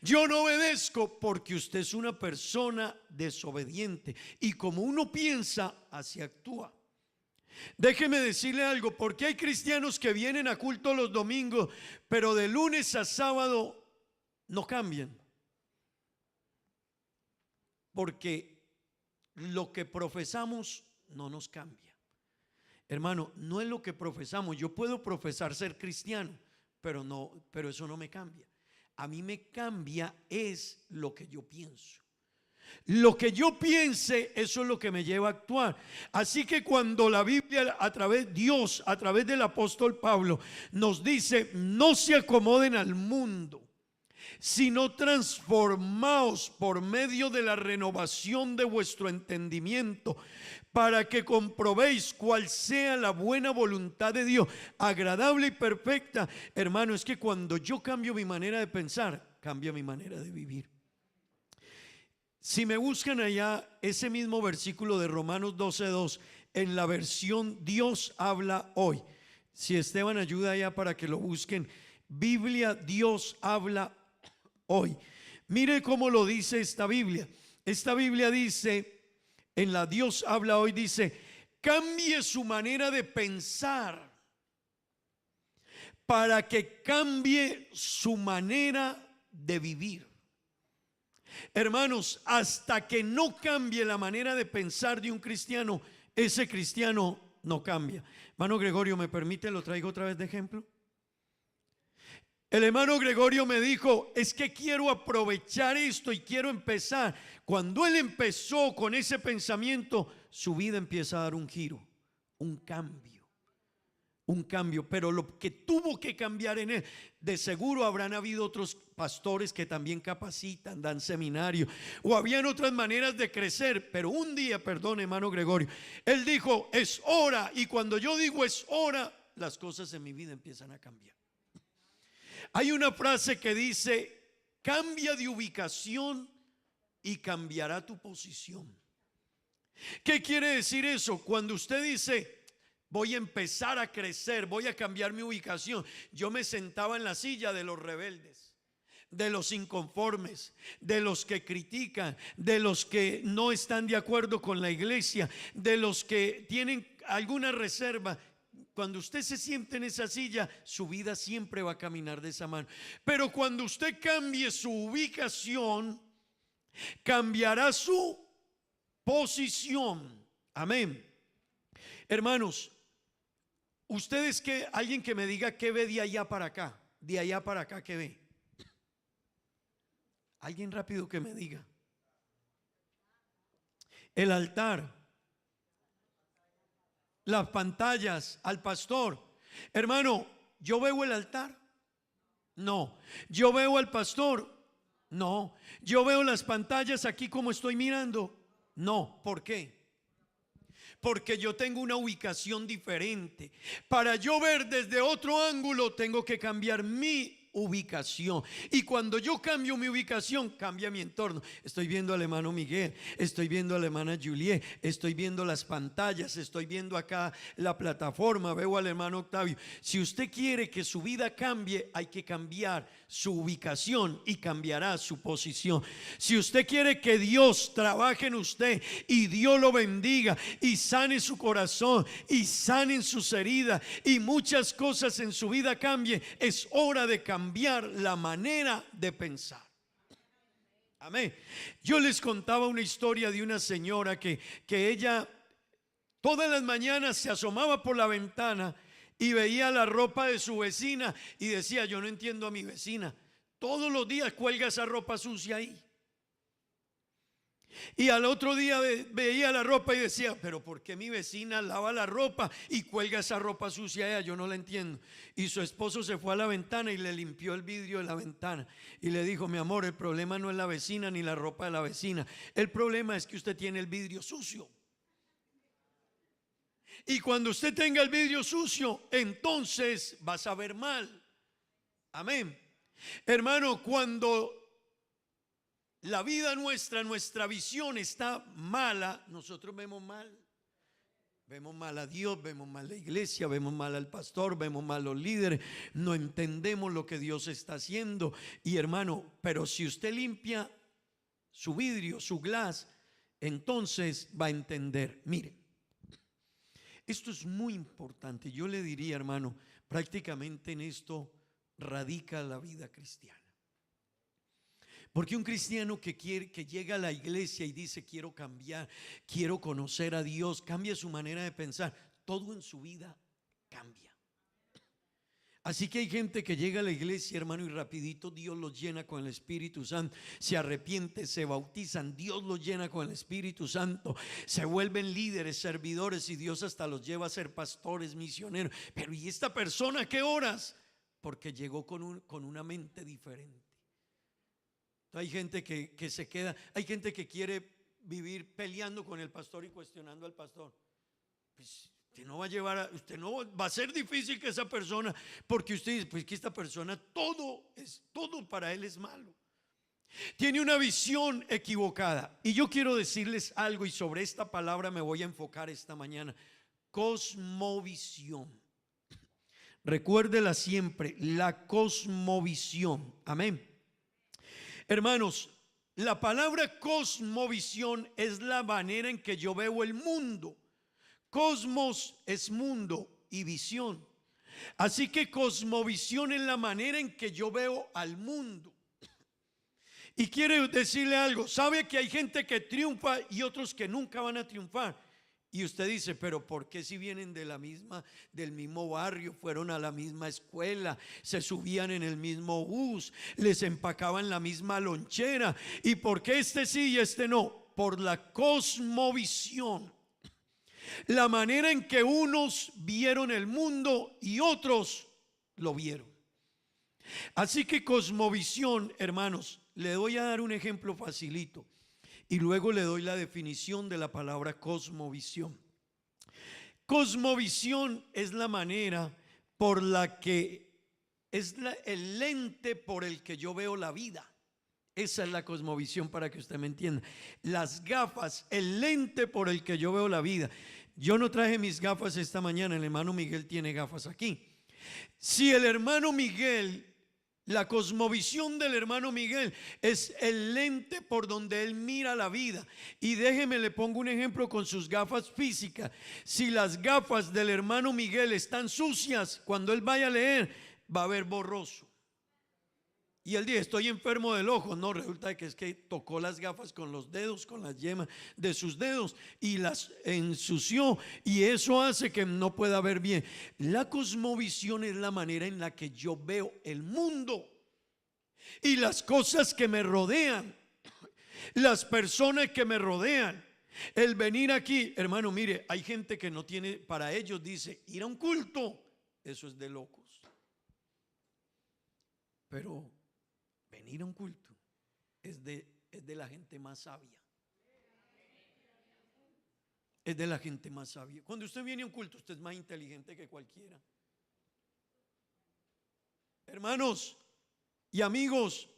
Yo no obedezco porque usted es una persona desobediente. Y como uno piensa, así actúa. Déjeme decirle algo, porque hay cristianos que vienen a culto los domingos, pero de lunes a sábado no cambian. Porque lo que profesamos no nos cambia. Hermano, no es lo que profesamos. Yo puedo profesar ser cristiano, pero eso no me cambia. A mí me cambia es lo que yo pienso. Lo que yo piense, eso es lo que me lleva a actuar. Así que cuando la Biblia, Dios, a través del apóstol Pablo, nos dice: no se acomoden al mundo, sino transformaos por medio de la renovación de vuestro entendimiento, para que comprobéis cuál sea la buena voluntad de Dios, agradable y perfecta. Hermano, es que cuando yo cambio mi manera de pensar, cambia mi manera de vivir. Si me buscan allá ese mismo versículo de Romanos 12:2 en la versión Dios habla hoy. Si Esteban ayuda allá para que lo busquen. Biblia Dios habla hoy. Mire cómo lo dice esta Biblia. Esta Biblia dice, en la Dios habla hoy, dice: cambie su manera de pensar para que cambie su manera de vivir. Hermanos, hasta que no cambie la manera de pensar de un cristiano, ese cristiano no cambia. Hermano Gregorio, ¿me permite? Lo traigo otra vez de ejemplo. El hermano Gregorio me dijo: es que quiero aprovechar esto y quiero empezar. Cuando él empezó con ese pensamiento, su vida empieza a dar un giro, un cambio. Pero lo que tuvo que cambiar en él, de seguro habrán habido otros pastores que también capacitan, dan seminarios, o habían otras maneras de crecer. Pero un día, perdón hermano Gregorio, él dijo: es hora. Y cuando yo digo es hora, las cosas en mi vida empiezan a cambiar. Hay una frase que dice: cambia de ubicación y cambiará tu posición. ¿Qué quiere decir eso? Cuando usted dice: voy a empezar a crecer, voy a cambiar mi ubicación. Yo me sentaba en la silla de los rebeldes, de los inconformes, de los que critican, de los que no están de acuerdo con la iglesia, de los que tienen alguna reserva. Cuando usted se siente en esa silla, su vida siempre va a caminar de esa mano. Pero cuando usted cambie su ubicación, cambiará su posición. Amén. Hermanos, ustedes, que alguien que me diga qué ve de allá para acá, de allá para acá, ¿qué ve? Alguien rápido que me diga. El altar, las pantallas, al pastor. Hermano, ¿yo veo el altar? No. ¿Yo veo al pastor? No. ¿Yo veo las pantallas aquí como estoy mirando? No. ¿Por qué? Porque yo tengo una ubicación diferente. Para yo ver desde otro ángulo, tengo que cambiar mi ubicación. Y cuando yo cambio mi ubicación, cambia mi entorno. Estoy viendo al hermano Miguel, estoy viendo a la hermana Juliet, estoy viendo las pantallas, estoy viendo acá la plataforma, veo al hermano Octavio. Si usted quiere que su vida cambie, hay que cambiar su ubicación y cambiará su posición. Si usted quiere que Dios trabaje en usted y Dios lo bendiga y sane su corazón y sane sus heridas y muchas cosas en su vida cambien, es hora de cambiar la manera de pensar. Amén. Yo les contaba una historia de una señora que ella todas las mañanas se asomaba por la ventana y veía la ropa de su vecina y decía: yo no entiendo a mi vecina, todos los días cuelga esa ropa sucia ahí. Y al otro día veía la ropa y decía: pero ¿por qué mi vecina lava la ropa y cuelga esa ropa sucia allá? Yo no la entiendo. Y su esposo se fue a la ventana y le limpió el vidrio de la ventana y le dijo: mi amor, el problema no es la vecina ni la ropa de la vecina, el problema es que usted tiene el vidrio sucio. Y cuando usted tenga el vidrio sucio, entonces vas a ver mal. Amén. Hermano, cuando la vida nuestra visión está mala, nosotros vemos mal. Vemos mal a Dios, vemos mal a la iglesia, vemos mal al pastor, vemos mal a los líderes. No entendemos lo que Dios está haciendo. Y hermano, pero si usted limpia su vidrio, su glass, entonces va a entender. Mire, esto es muy importante. Yo le diría, hermano, prácticamente en esto radica la vida cristiana. Porque un cristiano que llega a la iglesia y dice: quiero cambiar, quiero conocer a Dios, cambia su manera de pensar, todo en su vida cambia. Así que hay gente que llega a la iglesia, hermano, y rapidito Dios los llena con el Espíritu Santo. Se arrepienten, se bautizan, Dios los llena con el Espíritu Santo. Se vuelven líderes, servidores, y Dios hasta los lleva a ser pastores, misioneros. Pero ¿y esta persona qué horas? Porque llegó con una mente diferente. Hay gente que se queda, hay gente que quiere vivir peleando con el pastor y cuestionando al pastor. Pues usted no va a llevar, usted no va a ser difícil que esa persona, porque usted dice, pues que esta persona todo para él es malo. Tiene una visión equivocada. Y yo quiero decirles algo, y sobre esta palabra me voy a enfocar esta mañana. Cosmovisión. Recuérdela siempre, la cosmovisión. Amén. Hermanos, la palabra cosmovisión es la manera en que yo veo el mundo. Cosmos es mundo y visión. Así que cosmovisión es la manera en que yo veo al mundo. Y quiero decirle algo, sabe que hay gente que triunfa y otros que nunca van a triunfar. Y usted dice, pero ¿por qué si vienen del mismo barrio, fueron a la misma escuela, se subían en el mismo bus, les empacaban la misma lonchera? ¿Y por qué este sí y este no? Por la cosmovisión. La manera en que unos vieron el mundo y otros lo vieron. Así que cosmovisión, hermanos, le voy a dar un ejemplo facilito. Y luego le doy la definición de la palabra cosmovisión. Cosmovisión es la manera por la que es el lente por el que yo veo la vida. Esa es la cosmovisión, para que usted me entienda. Las gafas, el lente por el que yo veo la vida. Yo no traje mis gafas esta mañana, el hermano Miguel tiene gafas aquí. Si el hermano Miguel, la cosmovisión del hermano Miguel es el lente por donde él mira la vida. Y déjeme, le pongo un ejemplo con sus gafas físicas. Si las gafas del hermano Miguel están sucias, cuando él vaya a leer, va a ver borroso. Y él dice, estoy enfermo del ojo. No, resulta que es que tocó las gafas con los dedos, con las yemas de sus dedos, y las ensució, y eso hace que no pueda ver bien. La cosmovisión es la manera en la que yo veo el mundo y las cosas que me rodean, las personas que me rodean. El venir aquí, hermano, mire, hay gente que no tiene, para ellos dice, ir a un culto, eso es de locos. Pero venir a un culto es de la gente más sabia. Es de la gente más sabia. Cuando usted viene a un culto, usted es más inteligente que cualquiera. Hermanos y amigos,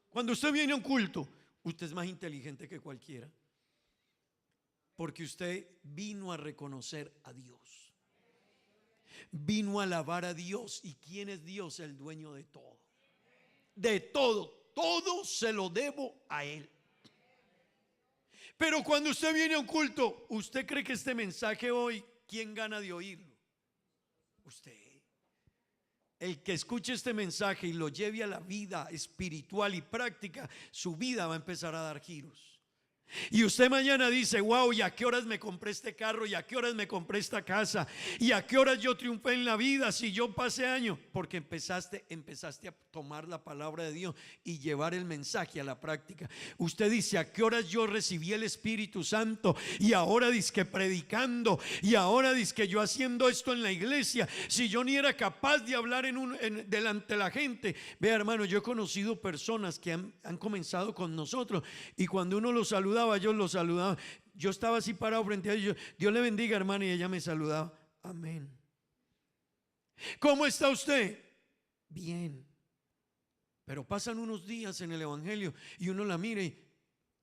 cuando usted viene a un culto, usted es más inteligente que cualquiera. Porque usted vino a reconocer a Dios. Vino a alabar a Dios. ¿Y quién es Dios? El dueño de todo. De todo, todo se lo debo a Él. Pero cuando usted viene a un culto, ¿usted cree que este mensaje hoy, quién gana de oírlo? Usted. El que escuche este mensaje y lo lleve a la vida espiritual y práctica, su vida va a empezar a dar giros. Y usted mañana dice, wow, ¿y a qué horas me compré este carro? ¿Y a qué horas me compré esta casa? ¿Y a qué horas yo triunfé en la vida si yo pasé años? Porque empezaste a tomar la palabra de Dios y llevar el mensaje a la práctica. Usted dice, ¿a qué horas yo recibí el Espíritu Santo? Y ahora dice que predicando, y ahora dice que yo haciendo esto en la iglesia, si yo ni era capaz de hablar delante de la gente. Vea, hermano, yo he conocido personas que han comenzado con nosotros, y cuando uno los saluda, yo los saludaba. Yo estaba así parado frente a ellos. Dios le bendiga, hermana, y ella me saludaba. Amén. ¿Cómo está usted? Bien. Pero pasan unos días en el evangelio y uno la mira y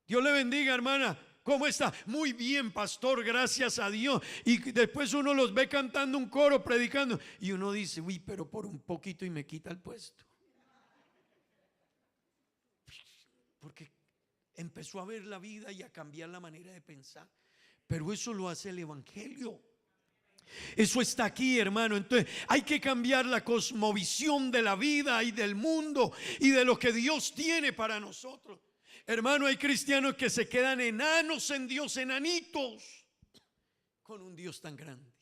Dios le bendiga, hermana. ¿Cómo está? Muy bien, pastor, gracias a Dios. Y después uno los ve cantando un coro, predicando, y uno dice, uy, pero por un poquito y me quita el puesto. Porque empezó a ver la vida y a cambiar la manera de pensar. Pero eso lo hace el evangelio. Eso está aquí, hermano. Entonces hay que cambiar la cosmovisión de la vida y del mundo y de lo que Dios tiene para nosotros. Hermano, hay cristianos que se quedan enanos en Dios, enanitos, con un Dios tan grande,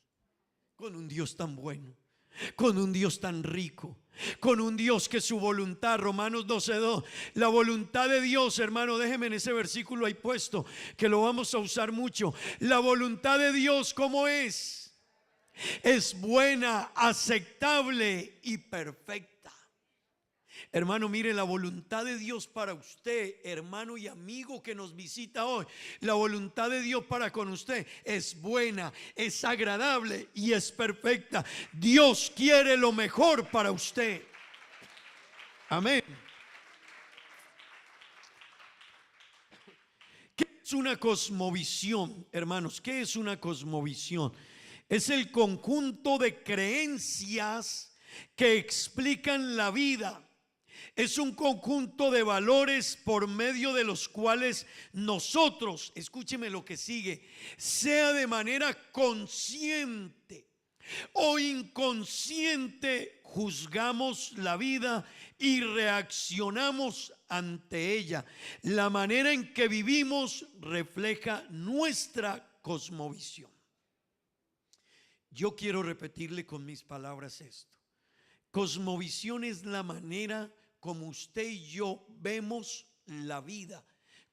con un Dios tan bueno. con un Dios tan rico, con un Dios que su voluntad, Romanos 12:2, la voluntad de Dios, hermano, déjeme en ese versículo ahí puesto, que lo vamos a usar mucho. La voluntad de Dios, ¿cómo es? Es buena, aceptable y perfecta. Hermano, mire, la voluntad de Dios para usted, hermano y amigo que nos visita hoy, la voluntad de Dios para con usted es buena, es agradable y es perfecta. Dios quiere lo mejor para usted. Amén. ¿Qué es una cosmovisión, hermanos? ¿Qué es una cosmovisión? Es el conjunto de creencias que explican la vida. Es un conjunto de valores por medio de los cuales nosotros, escúcheme lo que sigue, sea de manera consciente o inconsciente, juzgamos la vida y reaccionamos ante ella. La manera en que vivimos refleja nuestra cosmovisión. Yo quiero repetirle con mis palabras esto. Cosmovisión es la manera como usted y yo vemos la vida,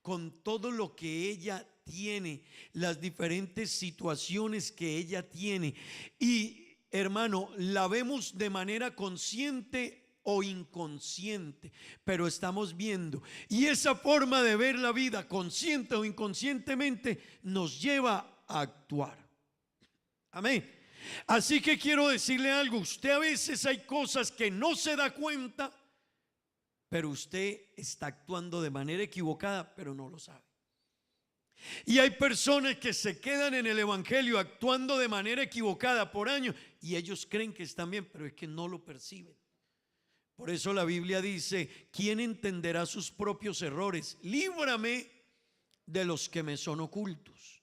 con todo lo que ella tiene, las diferentes situaciones que ella tiene. Y hermano, la vemos de manera consciente o inconsciente, pero estamos viendo. Y esa forma de ver la vida, consciente o inconscientemente, nos lleva a actuar. Amén. Así que quiero decirle algo. Usted a veces hay cosas que no se da cuenta, pero usted está actuando de manera equivocada, pero no lo sabe. Y hay personas que se quedan en el evangelio actuando de manera equivocada por años y ellos creen que están bien, pero es que no lo perciben. Por eso la Biblia dice: ¿quién entenderá sus propios errores? Líbrame de los que me son ocultos.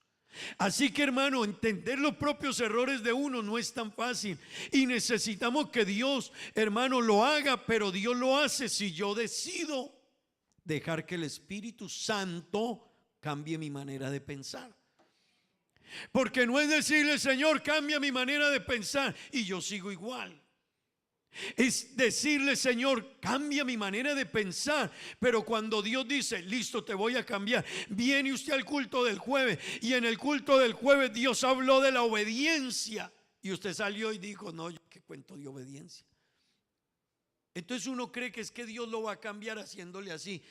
Así que, hermano, entender los propios errores de uno no es tan fácil y necesitamos que Dios, hermano, lo haga, pero Dios lo hace si yo decido dejar que el Espíritu Santo cambie mi manera de pensar. Porque no es decirle: Señor, cambia mi manera de pensar y yo sigo igual. Es decirle: Señor, cambia mi manera de pensar. Pero cuando Dios dice: listo, te voy a cambiar, viene usted al culto del jueves y en el culto del jueves Dios habló de la obediencia y usted salió y dijo: no, yo qué cuento de obediencia. Entonces uno cree que es que Dios lo va a cambiar haciéndole así: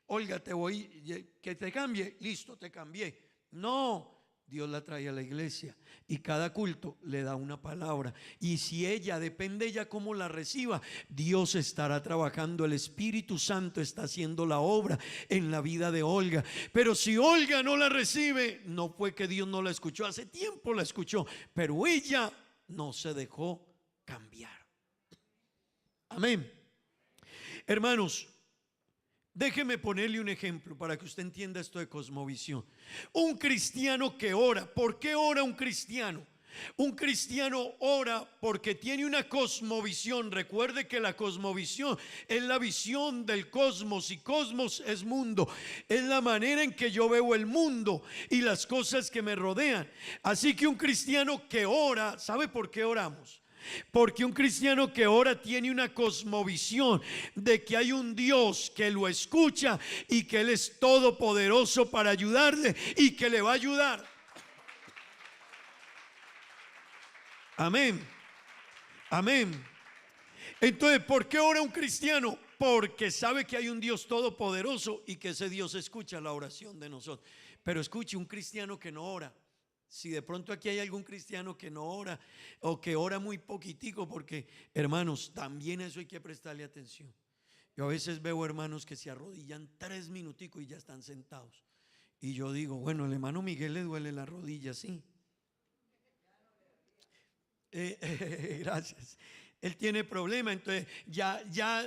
Olga, te voy, que te cambie, listo, te cambié. No, Dios la trae a la iglesia y cada culto le da una palabra, y si ella, depende ella cómo la reciba, Dios estará trabajando, el Espíritu Santo está haciendo la obra en la vida de Olga. Pero si Olga no la recibe, no fue que Dios no la escuchó, hace tiempo la escuchó, pero ella no se dejó cambiar. Amén. Hermanos, déjeme ponerle un ejemplo para que usted entienda esto de cosmovisión. Un cristiano que ora. ¿Por qué ora un cristiano? Un cristiano ora porque tiene una cosmovisión. Recuerde que la cosmovisión es la visión del cosmos, y cosmos es mundo. Es la manera en que yo veo el mundo y las cosas que me rodean. Así que un cristiano que ora, ¿sabe por qué oramos? Porque un cristiano que ora tiene una cosmovisión de que hay un Dios que lo escucha y que Él es todopoderoso para ayudarle y que le va a ayudar. Amén. Amén. Entonces, ¿por qué ora un cristiano? Porque sabe que hay un Dios todopoderoso y que ese Dios escucha la oración de nosotros. Pero escuche, un cristiano que no ora. Si de pronto aquí hay algún cristiano que no ora o que ora muy poquitico, porque hermanos, también eso hay que prestarle atención. Yo a veces veo hermanos que se arrodillan 3 minuticos y ya están sentados. Y yo digo: bueno, el hermano Miguel le duele la rodilla, sí. Gracias. Él tiene problema, entonces ya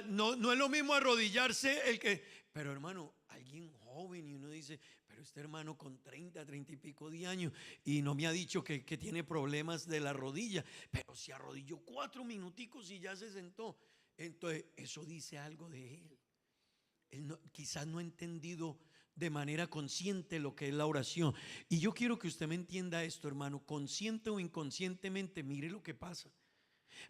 no es lo mismo arrodillarse el que. Pero hermano, alguien joven, y uno dice: pero este hermano con 30 y pico de años y no me ha dicho que tiene problemas de la rodilla, pero se arrodilló 4 minuticos y ya se sentó. Entonces eso dice algo de él. Él no, quizás no ha entendido de manera consciente lo que es la oración. Y yo quiero que usted me entienda esto, hermano, consciente o inconscientemente. Mire lo que pasa.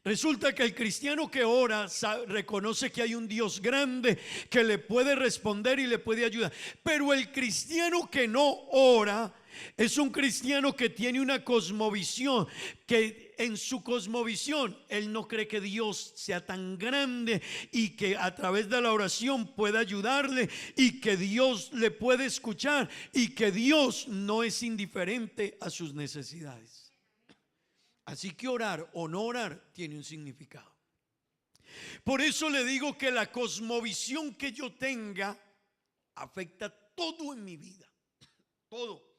Resulta que el cristiano que ora reconoce que hay un Dios grande que le puede responder y le puede ayudar. Pero el cristiano que no ora es un cristiano que tiene una cosmovisión, que en su cosmovisión él no cree que Dios sea tan grande y que a través de la oración pueda ayudarle y que Dios le puede escuchar y que Dios no es indiferente a sus necesidades. Así que orar o no orar tiene un significado. Por eso le digo que la cosmovisión que yo tenga afecta todo en mi vida. Todo.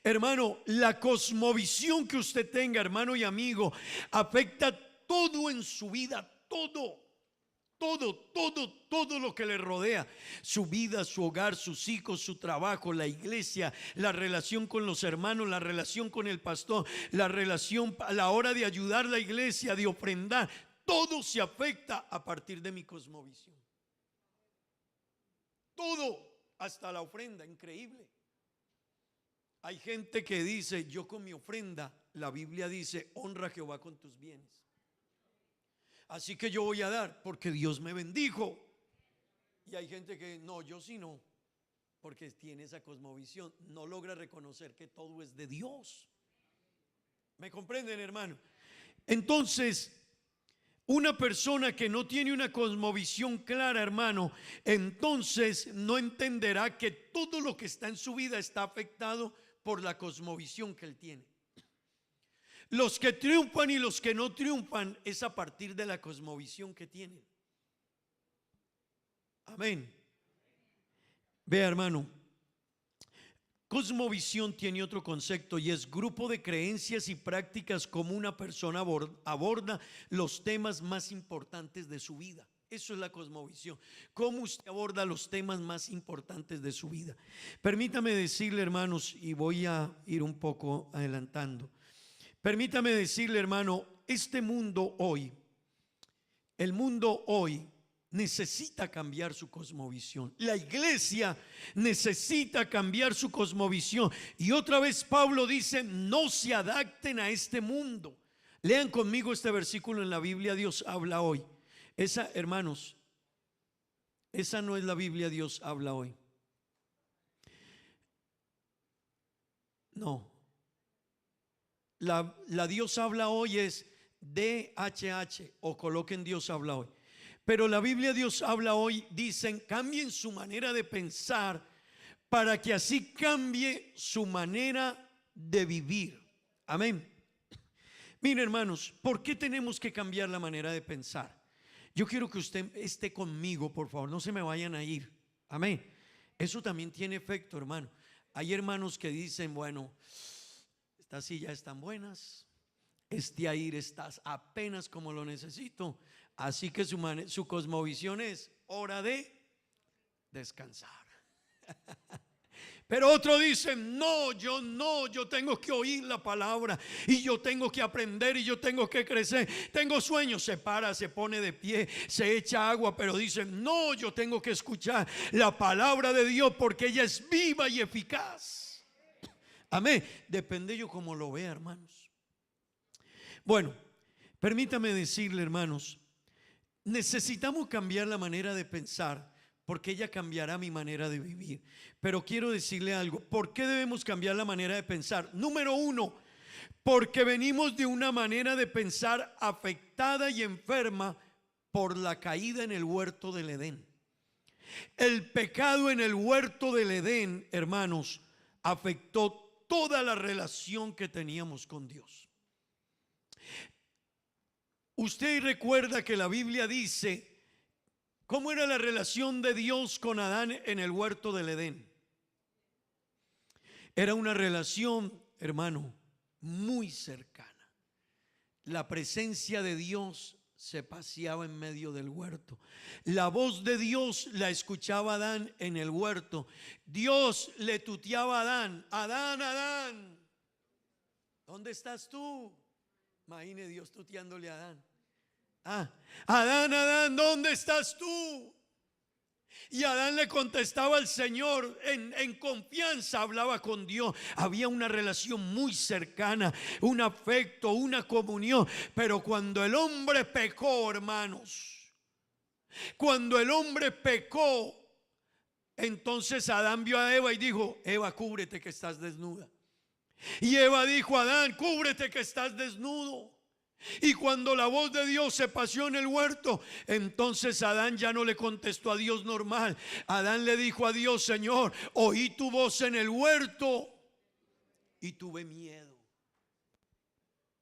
Hermano, la cosmovisión que usted tenga, hermano y amigo, afecta todo en su vida. Todo lo que le rodea, su vida, su hogar, sus hijos, su trabajo, la iglesia, la relación con los hermanos, la relación con el pastor, la relación a la hora de ayudar a la iglesia, de ofrendar, todo se afecta a partir de mi cosmovisión. Todo, hasta la ofrenda, increíble. Hay gente que dice, yo con mi ofrenda, la Biblia dice, honra a Jehová con tus bienes. Así que yo voy a dar porque Dios me bendijo. Y hay gente que no, yo sí no, porque tiene esa cosmovisión, no logra reconocer que todo es de Dios. ¿Me comprenden, hermano? Entonces, una persona que no tiene una cosmovisión clara, hermano, entonces no entenderá que todo lo que está en su vida está afectado por la cosmovisión que él tiene. Los que triunfan y los que no triunfan es a partir de la cosmovisión que tienen. Amén. Vea, hermano, cosmovisión tiene otro concepto y es grupo de creencias y prácticas como una persona aborda los temas más importantes de su vida. Eso es la cosmovisión. ¿Cómo usted aborda los temas más importantes de su vida? Permítame decirle, hermanos, y voy a ir un poco adelantando. Permítame decirle, hermano, este mundo hoy, el mundo hoy necesita cambiar su cosmovisión. La iglesia necesita cambiar su cosmovisión. Y otra vez Pablo dice, no se adapten a este mundo. Lean conmigo este versículo en la Biblia, Dios habla hoy. Esa, hermanos, esa no es la Biblia, Dios habla hoy. No. La Dios habla hoy es DHH o coloquen Dios habla hoy. Pero la Biblia Dios habla hoy, dicen, cambien su manera de pensar para que así cambie su manera de vivir. Amén. Miren, hermanos, ¿por qué tenemos que cambiar la manera de pensar? Yo quiero que usted esté conmigo, por favor, no se me vayan a ir. Amén. Eso también tiene efecto, hermano. Hay hermanos que dicen, bueno, estas sillas están buenas, este aire está apenas como lo necesito. Así que su cosmovisión es hora de descansar. Pero otro dice, no, yo tengo que oír la palabra y yo tengo que aprender y yo tengo que crecer. Tengo sueños, se para, se pone de pie, se echa agua, pero dice, no, yo tengo que escuchar la palabra de Dios porque ella es viva y eficaz. Amén. Depende yo cómo lo vea, hermanos. Bueno, permítame decirle, hermanos, necesitamos cambiar la manera de pensar porque ella cambiará mi manera de vivir. Pero quiero decirle algo, ¿por qué debemos cambiar la manera de pensar? Número uno, porque venimos de una manera de pensar afectada y enferma por la caída en el huerto del Edén. El pecado en el huerto del Edén, hermanos, afectó toda la relación que teníamos con Dios. Usted recuerda que la Biblia dice cómo era la relación de Dios con Adán en el huerto del Edén. Era una relación, hermano, muy cercana. La presencia de Dios se paseaba en medio del huerto. La voz de Dios la escuchaba Adán en el huerto. Dios le tuteaba a Adán, Adán, Adán, ¿dónde estás tú? Imagine Dios tuteándole a Adán. Adán, Adán, ¿dónde estás tú? Y Adán le contestaba al Señor en confianza, hablaba con Dios. Había una relación muy cercana, un afecto, una comunión. Pero cuando el hombre pecó, hermanos, cuando el hombre pecó, entonces Adán vio a Eva y dijo: Eva, cúbrete que estás desnuda. Y Eva dijo a Adán: cúbrete que estás desnudo. Y cuando la voz de Dios se paseó en el huerto, entonces Adán ya no le contestó a Dios normal. Adán le dijo a Dios: Señor, oí tu voz en el huerto y tuve miedo.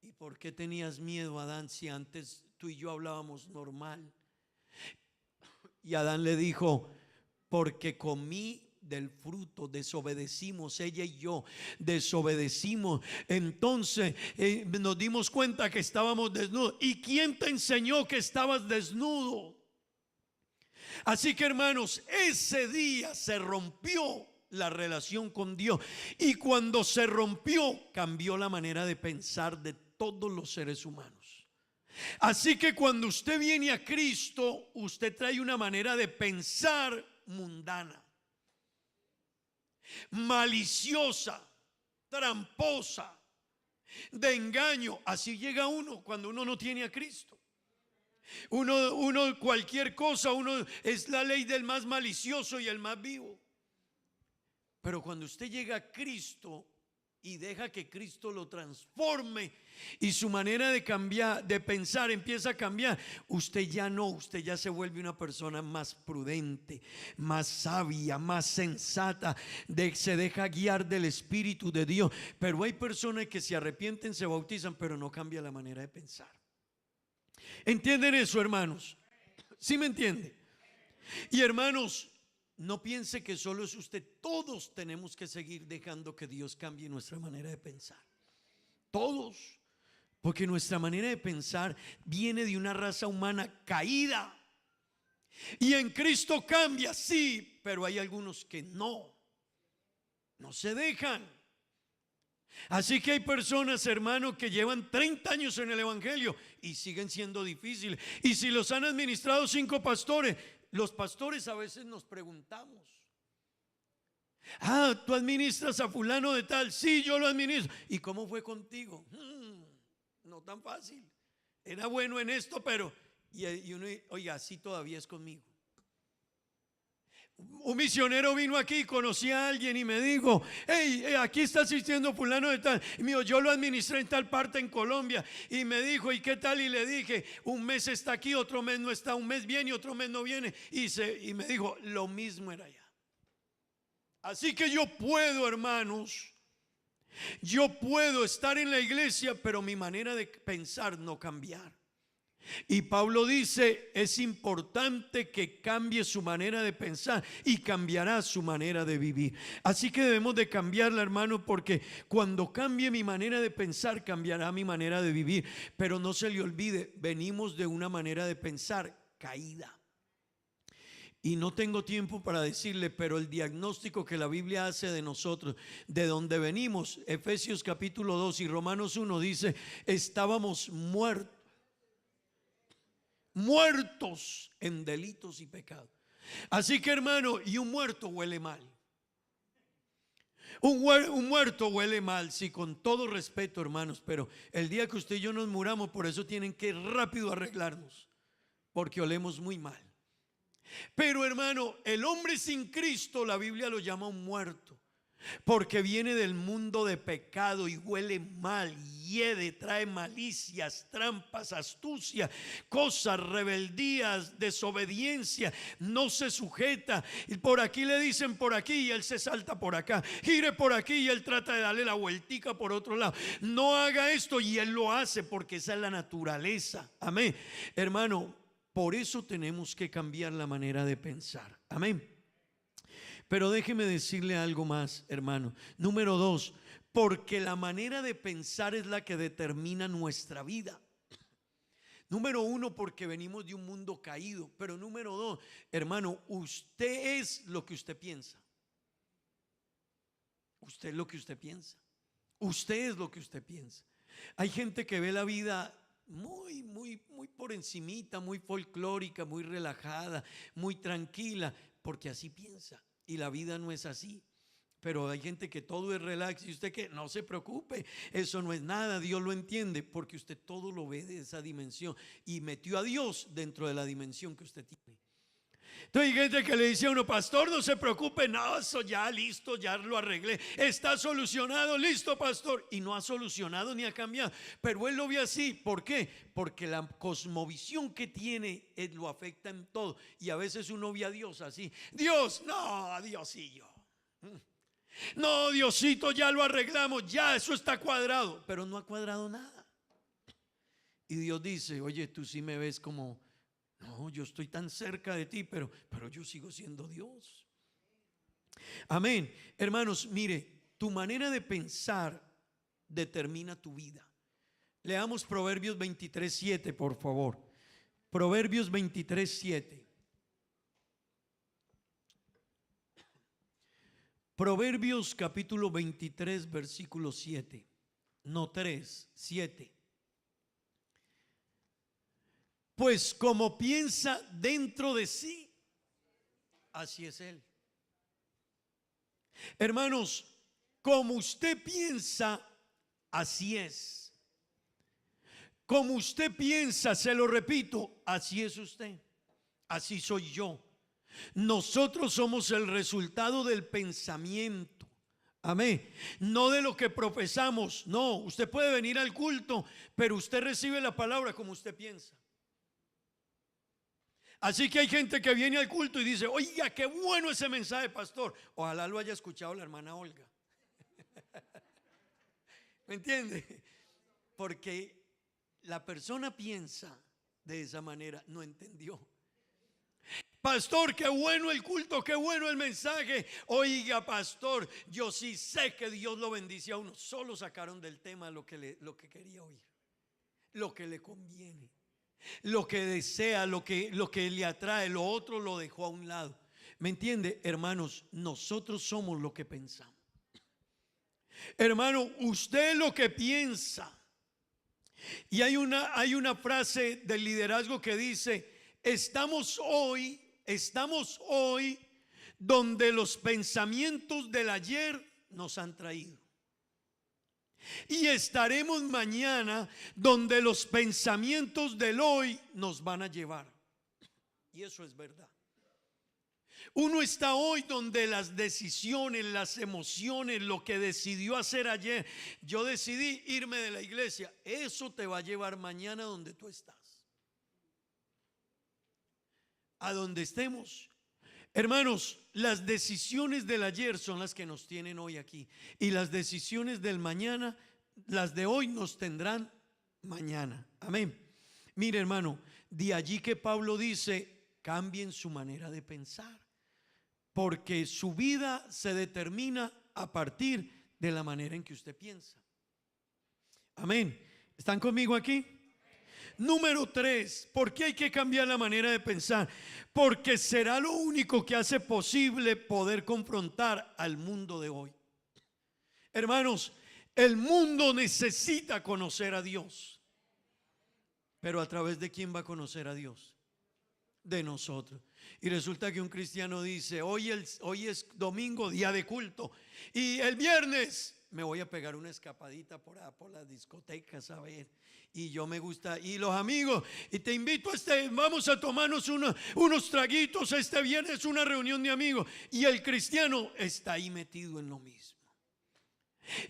¿Y por qué tenías miedo, Adán, si antes tú y yo hablábamos normal? Y Adán le dijo: porque comí del fruto, desobedecimos, ella y yo desobedecimos. Entonces nos dimos cuenta que estábamos desnudos. ¿Y quién te enseñó que estabas desnudo? Así que, hermanos, ese día se rompió la relación con Dios. Y cuando se rompió, cambió la manera de pensar de todos los seres humanos. Así que cuando usted viene a Cristo, usted trae una manera de pensar mundana, maliciosa, tramposa, de engaño. Así llega uno cuando uno no tiene a Cristo. Uno cualquier cosa, uno es la ley del más malicioso y el más vivo. Pero cuando usted llega a Cristo y deja que Cristo lo transforme y su manera de cambiar, de pensar empieza a cambiar, usted ya se vuelve una persona más prudente, más sabia, más sensata, se deja guiar del Espíritu de Dios. Pero hay personas que se arrepienten, se bautizan, pero no cambia la manera de pensar. ¿Entienden eso, hermanos? ¿Sí me entiende? Y hermanos, no piense que solo es usted. Todos tenemos que seguir dejando que Dios cambie nuestra manera de pensar. Todos. Porque nuestra manera de pensar viene de una raza humana caída. Y en Cristo cambia, sí, pero hay algunos que no se dejan. Así que hay personas, hermanos, que llevan 30 años en el evangelio y siguen siendo difíciles. Y si los han administrado 5 pastores, los pastores a veces nos preguntamos: ¿tú administras a fulano de tal? Sí, yo lo administro. ¿Y cómo fue contigo? No tan fácil. Era bueno en esto, pero y uno, oiga, así todavía es conmigo. Un misionero vino aquí, conocí a alguien y me dijo: hey, aquí está asistiendo fulano de tal. Y me dijo: yo lo administré en tal parte en Colombia. Y me dijo: ¿y qué tal? Y le dije: un mes está aquí, otro mes no está, un mes viene y otro mes no viene. Y me dijo: lo mismo era allá. Así que yo puedo, hermanos, yo puedo estar en la iglesia, pero mi manera de pensar no cambiar. Y Pablo dice: es importante que cambie su manera de pensar y cambiará su manera de vivir. Así que debemos de cambiarla, hermano, porque cuando cambie mi manera de pensar, cambiará mi manera de vivir. Pero no se le olvide, venimos de una manera de pensar caída. Y no tengo tiempo para decirle, pero el diagnóstico que la Biblia hace de nosotros, de donde venimos, Efesios capítulo 2 y Romanos 1 dice: estábamos muertos en delitos y pecados. Así que, hermano, y un muerto huele mal. Un muerto huele mal, sí, con todo respeto, hermanos, pero el día que usted y yo nos muramos, por eso tienen que rápido arreglarnos, porque olemos muy mal. Pero, hermano, el hombre sin Cristo, la Biblia lo llama un muerto, porque viene del mundo de pecado y huele mal, hiede, trae malicias, trampas, astucia, cosas, rebeldías, desobediencia, no se sujeta. Y por aquí le dicen por aquí y él se salta por acá, gire por aquí y él trata de darle la vueltica por otro lado. No haga esto y él lo hace porque esa es la naturaleza. Amén, hermano, por eso tenemos que cambiar la manera de pensar. Amén. Pero déjeme decirle algo más, hermano. Número 2, porque la manera de pensar es la que determina nuestra vida. Número 1, porque venimos de un mundo caído. Pero número 2, hermano, usted es lo que usted piensa. Usted es lo que usted piensa. Usted es lo que usted piensa. Hay gente que ve la vida muy por encimita, muy folclórica, muy relajada, muy tranquila, porque así piensa y la vida no es así. Pero hay gente que todo es relax y usted que no se preocupe, eso no es nada, Dios lo entiende, porque usted todo lo ve de esa dimensión y metió a Dios dentro de la dimensión que usted tiene. Entonces hay gente que le dice a uno: pastor, no se preocupe, no, eso ya listo, ya lo arreglé, está solucionado, listo, pastor. Y no ha solucionado ni ha cambiado, pero él lo ve así. ¿Por qué? Porque la cosmovisión que tiene lo afecta en todo. Y a veces uno ve a Dios así: Dios, no, Diosillo, no, Diosito, ya lo arreglamos, ya eso está cuadrado. Pero no ha cuadrado nada. Y Dios dice: oye, tú sí me ves como, no, yo estoy tan cerca de ti, pero yo sigo siendo Dios. Amén. Hermanos, mire, tu manera de pensar determina tu vida. Leamos Proverbios 23:7, por favor. Proverbios 23:7. Proverbios capítulo 23, versículo 7. No 3, 7. Pues como piensa dentro de sí, así es él. Hermanos, como usted piensa, así es. Como usted piensa, se lo repito, así es usted. Así soy yo. Nosotros somos el resultado del pensamiento. Amén. No de lo que profesamos. No, usted puede venir al culto, pero usted recibe la palabra como usted piensa. Así que hay gente que viene al culto y dice: oiga, qué bueno ese mensaje, pastor. Ojalá lo haya escuchado la hermana Olga. ¿Me entiende? Porque la persona piensa de esa manera, no entendió. Pastor, qué bueno el culto, qué bueno el mensaje. Oiga, pastor, yo sí sé que Dios lo bendice a uno. Solo sacaron del tema lo que quería oír, lo que le conviene, lo que desea, lo que le atrae. Lo otro lo dejó a un lado. ¿Me entiende? Hermanos, nosotros somos lo que pensamos. Hermano, usted es lo que piensa. Y hay una frase del liderazgo que dice: estamos hoy donde los pensamientos del ayer nos han traído. Y estaremos mañana donde los pensamientos del hoy nos van a llevar. Y eso es verdad. Uno está hoy donde las decisiones, las emociones, lo que decidió hacer ayer. Yo decidí irme de la iglesia. Eso te va a llevar mañana donde tú estás. A donde estemos. Hermanos, las decisiones del ayer son las que nos tienen hoy aquí. Y las decisiones del mañana, las de hoy nos tendrán mañana. Amén. Mire, hermano, de allí que Pablo dice: cambien su manera de pensar, porque su vida se determina a partir de la manera en que usted piensa. Amén. ¿Están conmigo aquí? Número 3, ¿por qué hay que cambiar la manera de pensar? Porque será lo único que hace posible poder confrontar al mundo de hoy. Hermanos, el mundo necesita conocer a Dios. Pero ¿a través de quién va a conocer a Dios? De nosotros. Y resulta que un cristiano dice: hoy es domingo, día de culto, y el viernes me voy a pegar una escapadita por las discotecas a ver. Y yo me gusta, y los amigos, y te invito vamos a tomarnos unos traguitos este viernes, una reunión de amigos. Y el cristiano está ahí metido en lo mismo.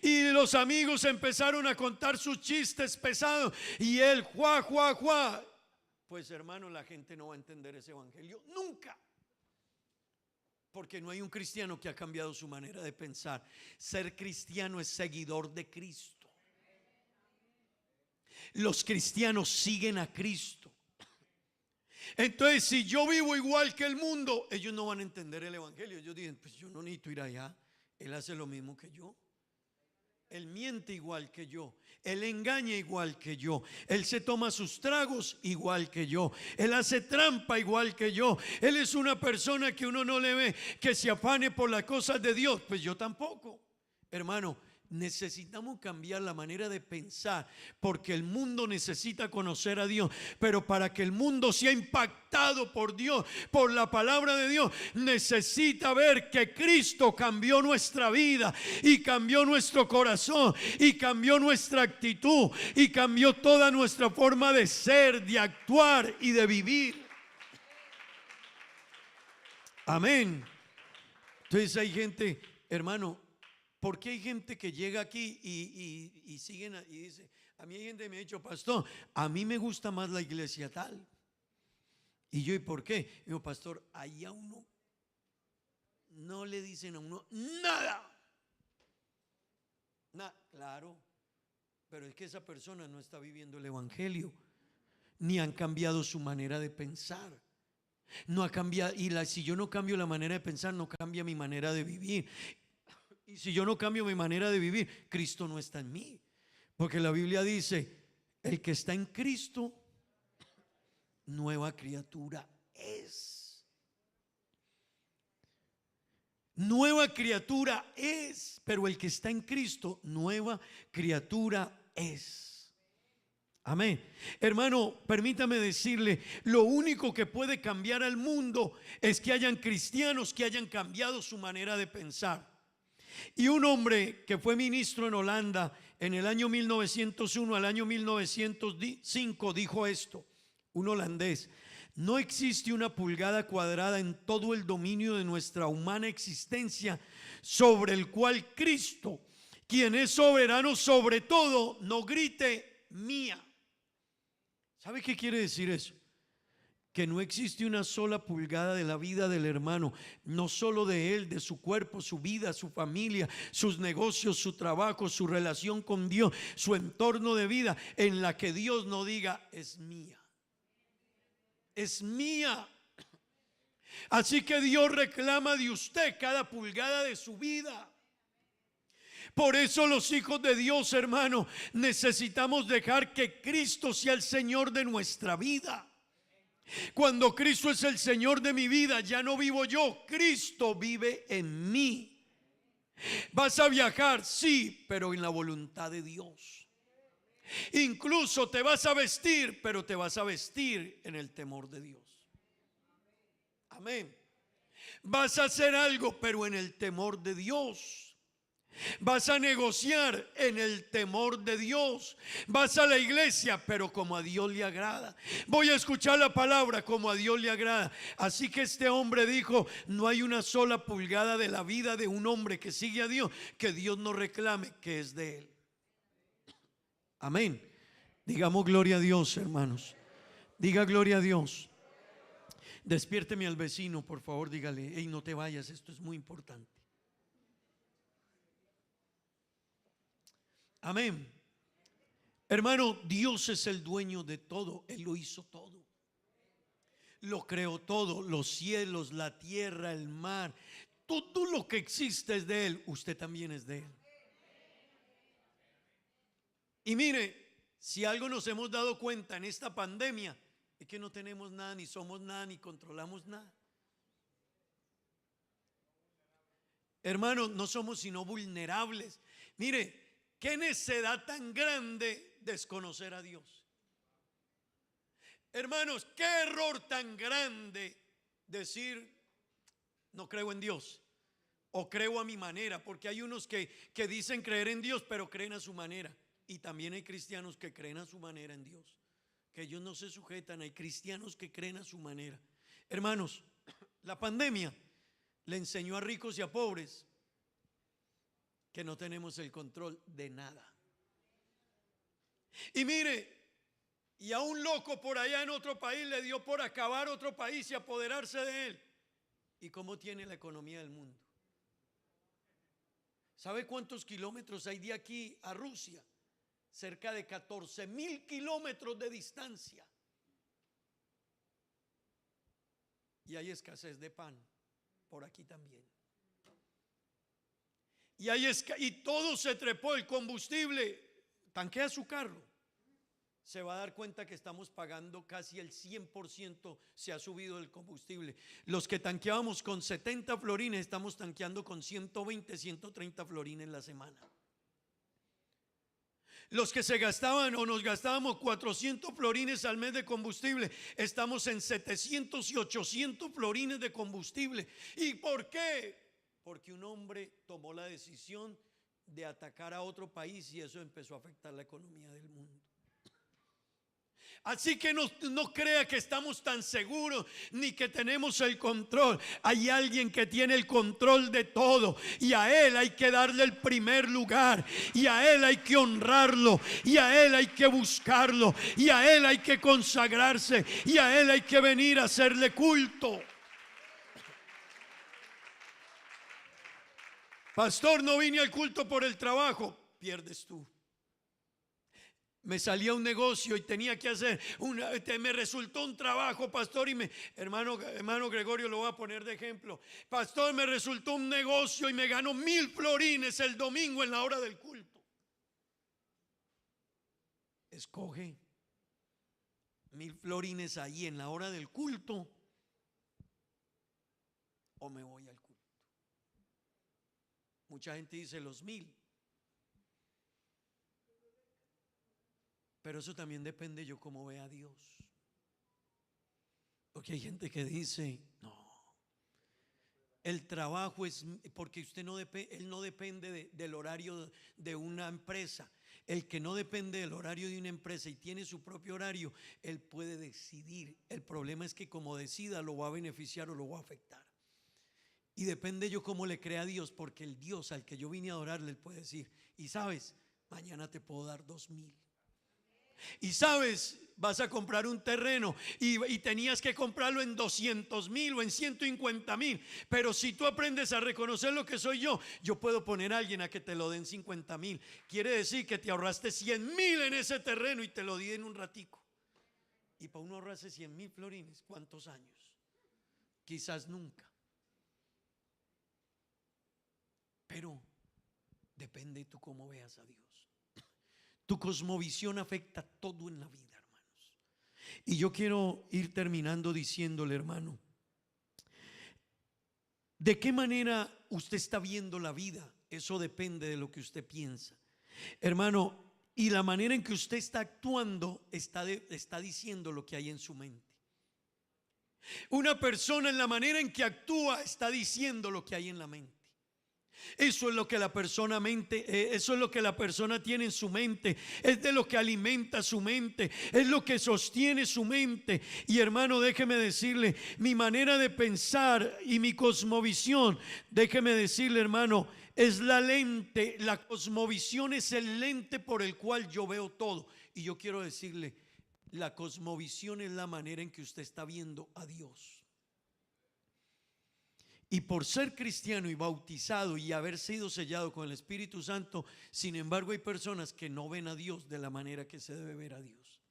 Y los amigos empezaron a contar sus chistes pesados, y él, juá. Pues hermano, la gente no va a entender ese evangelio nunca. Porque no hay un cristiano que ha cambiado su manera de pensar. Ser cristiano es seguidor de Cristo. Los cristianos siguen a Cristo. Entonces, si yo vivo igual que el mundo, ellos no van a entender el evangelio. Ellos dicen: pues yo no necesito ir allá. Él hace lo mismo que yo. Él miente igual que yo. Él engaña igual que yo. Él se toma sus tragos igual que yo. Él hace trampa igual que yo. Él es una persona que uno no le ve que se afane por las cosas de Dios. Pues yo tampoco. Hermano, necesitamos cambiar la manera de pensar, porque el mundo necesita conocer a Dios, pero para que el mundo sea impactado por Dios, por la palabra de Dios, necesita ver que Cristo cambió nuestra vida y cambió nuestro corazón y cambió nuestra actitud y cambió toda nuestra forma de ser, de actuar y de vivir. Amén. Entonces hay gente, hermano, ¿por qué hay gente que llega aquí y siguen y dice, a mí hay gente que me ha dicho, pastor, a mí me gusta más la iglesia tal? Y yo, ¿y por qué? Digo, pastor, ahí a uno no le dicen a uno nada. Claro, pero es que esa persona no está viviendo el evangelio, ni han cambiado su manera de pensar. No ha cambiado, si yo no cambio la manera de pensar, no cambia mi manera de vivir. Y si yo no cambio mi manera de vivir, Cristo no está en mí. Porque la Biblia dice, el que está en Cristo, nueva criatura es. Nueva criatura es. Pero el que está en Cristo, nueva criatura es. Amén. Hermano, permítame decirle, lo único que puede cambiar al mundo es que hayan cristianos que hayan cambiado su manera de pensar. Y un hombre que fue ministro en Holanda en el año 1901 al año 1905 dijo esto, un holandés: no existe una pulgada cuadrada en todo el dominio de nuestra humana existencia sobre el cual Cristo, quien es soberano sobre todo, no grite mía. ¿Sabe qué quiere decir eso? Que no existe una sola pulgada de la vida del hermano, no solo de él, de su cuerpo, su vida, su familia, sus negocios, su trabajo, su relación con Dios, su entorno de vida, en la que Dios no diga, es mía. Es mía. Así que Dios reclama de usted cada pulgada de su vida. Por eso los hijos de Dios, hermano, necesitamos dejar que Cristo sea el Señor de nuestra vida. Cuando Cristo es el Señor de mi vida, ya no vivo yo, Cristo vive en mí. Vas a viajar, sí, pero en la voluntad de Dios. Incluso te vas a vestir, pero te vas a vestir en el temor de Dios. Amén. Vas a hacer algo, pero en el temor de Dios. Vas a negociar en el temor de Dios. Vas a la iglesia, pero como a Dios le agrada. Voy a escuchar la palabra como a Dios le agrada. Así que este hombre dijo, no hay una sola pulgada de la vida de un hombre que sigue a Dios que Dios no reclame que es de él. Amén. Digamos gloria a Dios, hermanos. Diga gloria a Dios. Despiérteme al vecino, por favor, dígale, hey, no te vayas, esto es muy importante. Amén. Hermano, Dios es el dueño de todo. Él lo hizo todo. Lo creó todo, los cielos, la tierra, el mar. Todo lo que existe es de Él. Usted también es de Él. Y mire, si algo nos hemos dado cuenta en esta pandemia, es que no tenemos nada, ni somos nada, ni controlamos nada. Hermanos, no somos sino vulnerables. Mire, qué necedad tan grande desconocer a Dios. Hermanos, qué error tan grande decir no creo en Dios o creo a mi manera, porque hay unos que dicen creer en Dios pero creen a su manera, y también hay cristianos que creen a su manera en Dios, que ellos no se sujetan. Hay cristianos que creen a su manera. Hermanos, la pandemia le enseñó a ricos y a pobres que no tenemos el control de nada. Y mire, y a un loco por allá en otro país le dio por acabar otro país y apoderarse de él. ¿Y cómo tiene la economía del mundo? ¿Sabe cuántos kilómetros hay de aquí a Rusia? Cerca de 14,000 kilómetros de distancia. Y hay escasez de pan por aquí también. Y todo se trepó, el combustible. Tanquea su carro, se va a dar cuenta que estamos pagando casi el 100%, se ha subido el combustible. Los que tanqueábamos con 70 florines estamos tanqueando con 120, 130 florines en la semana. Los que se gastaban o nos gastábamos 400 florines al mes de combustible, estamos en 700 y 800 florines de combustible. ¿Y por qué? Porque un hombre tomó la decisión de atacar a otro país y eso empezó a afectar la economía del mundo. Así que no crea que estamos tan seguros ni que tenemos el control. Hay alguien que tiene el control de todo y a Él hay que darle el primer lugar, y a Él hay que honrarlo, y a Él hay que buscarlo, y a Él hay que consagrarse, y a Él hay que venir a hacerle culto. Pastor, no vine al culto por el trabajo. Pierdes tú. Me salía un negocio y tenía que hacer me resultó un trabajo, pastor, y hermano Gregorio lo voy a poner de ejemplo. Pastor, me resultó un negocio y me ganó 1000 florines el domingo en la hora del culto. Escoge 1000 florines ahí en la hora del culto o me voy al culto. Mucha gente dice los 1000. Pero eso también depende yo cómo vea a Dios. Porque hay gente que dice, no, el trabajo es porque él no depende del horario de una empresa. El que no depende del horario de una empresa y tiene su propio horario, él puede decidir. El problema es que como decida lo va a beneficiar o lo va a afectar. Y depende yo cómo le crea a Dios, porque el Dios al que yo vine a adorarle, él puede decir, y sabes, mañana te puedo dar 2000. Y sabes, vas a comprar un terreno y tenías que comprarlo en 200,000 o en 150,000. Pero si tú aprendes a reconocer lo que soy yo puedo poner a alguien a que te lo den 50,000. Quiere decir que te ahorraste 100,000 en ese terreno y te lo di en un ratico. Y para uno ahorrarse 100,000 florines, ¿cuántos años? Quizás nunca. Pero depende tú cómo veas a Dios. Tu cosmovisión afecta todo en la vida, hermanos. Y yo quiero ir terminando diciéndole, hermano, ¿de qué manera usted está viendo la vida? Eso depende de lo que usted piensa, hermano. Y la manera en que usted está actuando está diciendo lo que hay en su mente. Una persona, en la manera en que actúa, está diciendo lo que hay en la mente. Eso es lo que la persona tiene en su mente, es de lo que alimenta su mente, es lo que sostiene su mente. Y hermano, déjeme decirle, mi manera de pensar y mi cosmovisión, déjeme decirle, hermano, es la lente. La cosmovisión es el lente por el cual yo veo todo. Y yo quiero decirle, la cosmovisión es la manera en que usted está viendo a Dios. Y por ser cristiano y bautizado y haber sido sellado con el Espíritu Santo, sin embargo hay personas que no ven a Dios de la manera que se debe ver a Dios.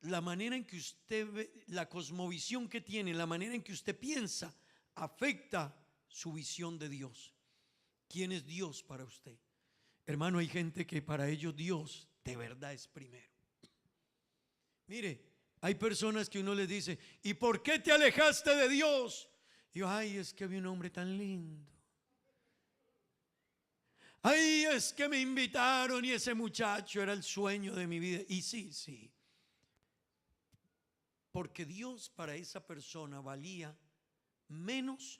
La manera en que usted ve, la cosmovisión que tiene, la manera en que usted piensa, afecta su visión de Dios. ¿Quién es Dios para usted? Hermano, hay gente que para ellos Dios de verdad es primero. Mire, hay personas que uno les dice, ¿y por qué te alejaste de Dios? Y yo, ay, es que vi un hombre tan lindo. Ay, es que me invitaron y ese muchacho era el sueño de mi vida. Y sí. Porque Dios para esa persona valía menos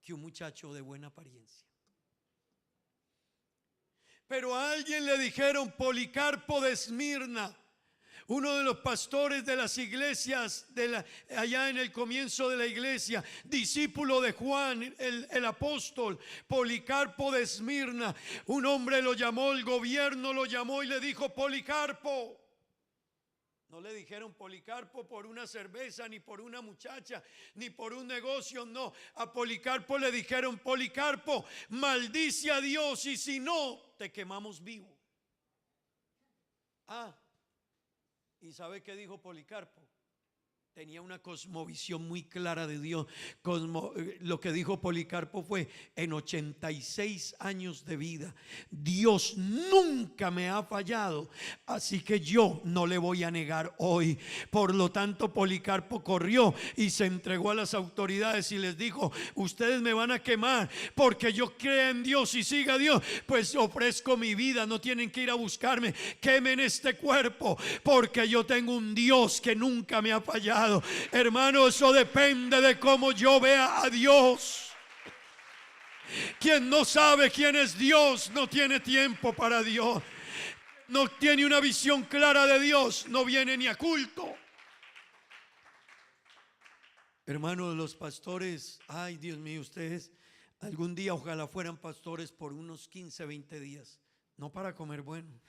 que un muchacho de buena apariencia. Pero a alguien le dijeron Policarpo de Esmirna, uno de los pastores de las iglesias allá en el comienzo de la iglesia, discípulo de Juan el apóstol, Policarpo de Esmirna. Un hombre lo llamó, el gobierno lo llamó y le dijo Policarpo. No le dijeron Policarpo por una cerveza, ni por una muchacha, ni por un negocio, no. A Policarpo le dijeron, Policarpo, maldice a Dios y si no, te quemamos vivo. ¿Y sabe qué dijo Policarpo? Tenía una cosmovisión muy clara de Dios. Lo que dijo Policarpo fue: en 86 años de vida, Dios nunca me ha fallado, así que yo no le voy a negar hoy. Por lo tanto, Policarpo corrió y se entregó a las autoridades y les dijo: ustedes me van a quemar porque yo creo en Dios y siga a Dios, pues ofrezco mi vida, no tienen que ir a buscarme, quemen este cuerpo porque yo tengo un Dios que nunca me ha fallado. Hermano, eso depende de cómo yo vea a Dios. Quien no sabe quién es Dios no tiene tiempo para Dios. No tiene una visión clara de Dios, no viene ni a culto. Hermanos, los pastores, ay Dios mío, ustedes algún día ojalá fueran pastores por unos 15, 20 días, no para comer bueno.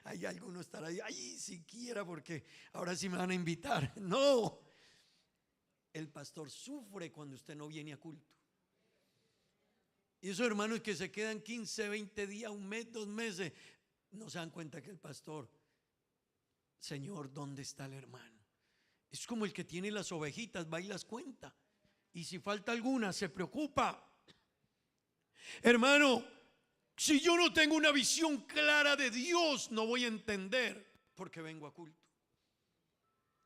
Hay algunos estará ahí, ay, siquiera porque ahora sí me van a invitar. No, el pastor sufre cuando usted no viene a culto. Y esos hermanos que se quedan 15, 20 días, un mes, 2 meses, no se dan cuenta que el pastor, Señor, ¿dónde está el hermano? Es como el que tiene las ovejitas, va y las cuenta, y si falta alguna se preocupa. Hermano, si yo no tengo una visión clara de Dios, no voy a entender por qué vengo a culto,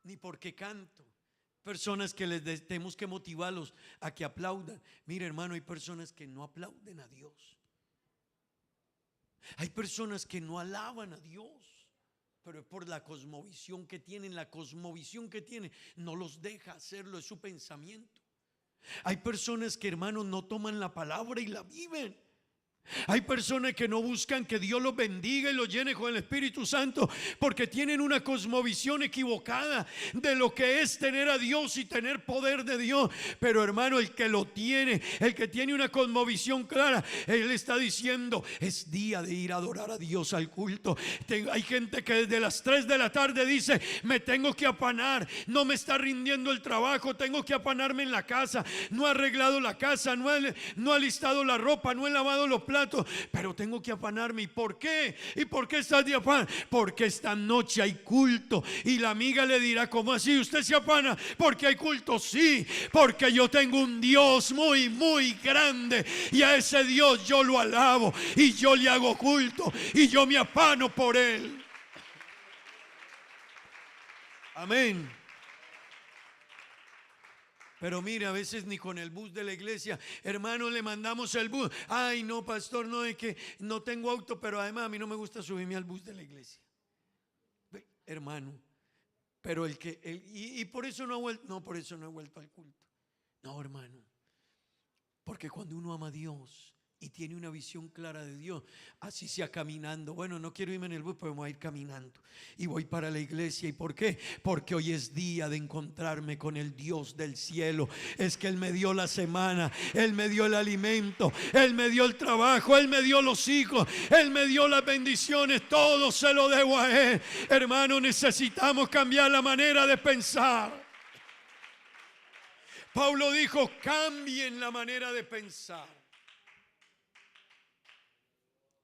ni por qué canto. Personas que tenemos que motivarlos a que aplaudan. Mira, hermano, hay personas que no aplauden a Dios. Hay personas que no alaban a Dios, pero es por la cosmovisión que tienen. La cosmovisión que tienen no los deja hacerlo, es su pensamiento. Hay personas que, hermanos, no toman la palabra y la viven. Hay personas que no buscan que Dios los bendiga y los llene con el Espíritu Santo porque tienen una cosmovisión equivocada de lo que es tener a Dios y tener poder de Dios. Pero hermano, el que lo tiene, el que tiene una cosmovisión clara, él está diciendo: es día de ir a adorar a Dios al culto. Hay gente que desde las 3 de la tarde dice: me tengo que afanar, no me está rindiendo el trabajo, tengo que afanarme en la casa, no he arreglado la casa, no he listado la ropa, no he lavado los platos, pero tengo que afanarme. ¿Y por qué? ¿Y por qué estás de afán? Porque esta noche hay culto. Y la amiga le dirá: ¿cómo así? ¿Usted se afana porque hay culto? Sí, porque yo tengo un Dios muy, muy grande, y a ese Dios yo lo alabo y yo le hago culto y yo me afano por él. Amén. Pero mire, a veces ni con el bus de la iglesia, hermano, le mandamos el bus. Ay, no, pastor, no, es que no tengo auto, pero además a mí no me gusta subirme al bus de la iglesia. Hermano, pero y por eso no ha vuelto, no, por eso no he vuelto al culto. No, hermano, porque cuando uno ama a Dios y tiene una visión clara de Dios, así sea caminando. Bueno, no quiero irme en el bus, pero voy a ir caminando y voy para la iglesia. ¿Y por qué? Porque hoy es día de encontrarme con el Dios del cielo. Es que Él me dio la semana, Él me dio el alimento, Él me dio el trabajo, Él me dio los hijos, Él me dio las bendiciones. Todo se lo debo a Él. Hermano, necesitamos cambiar la manera de pensar. Pablo dijo: cambien la manera de pensar.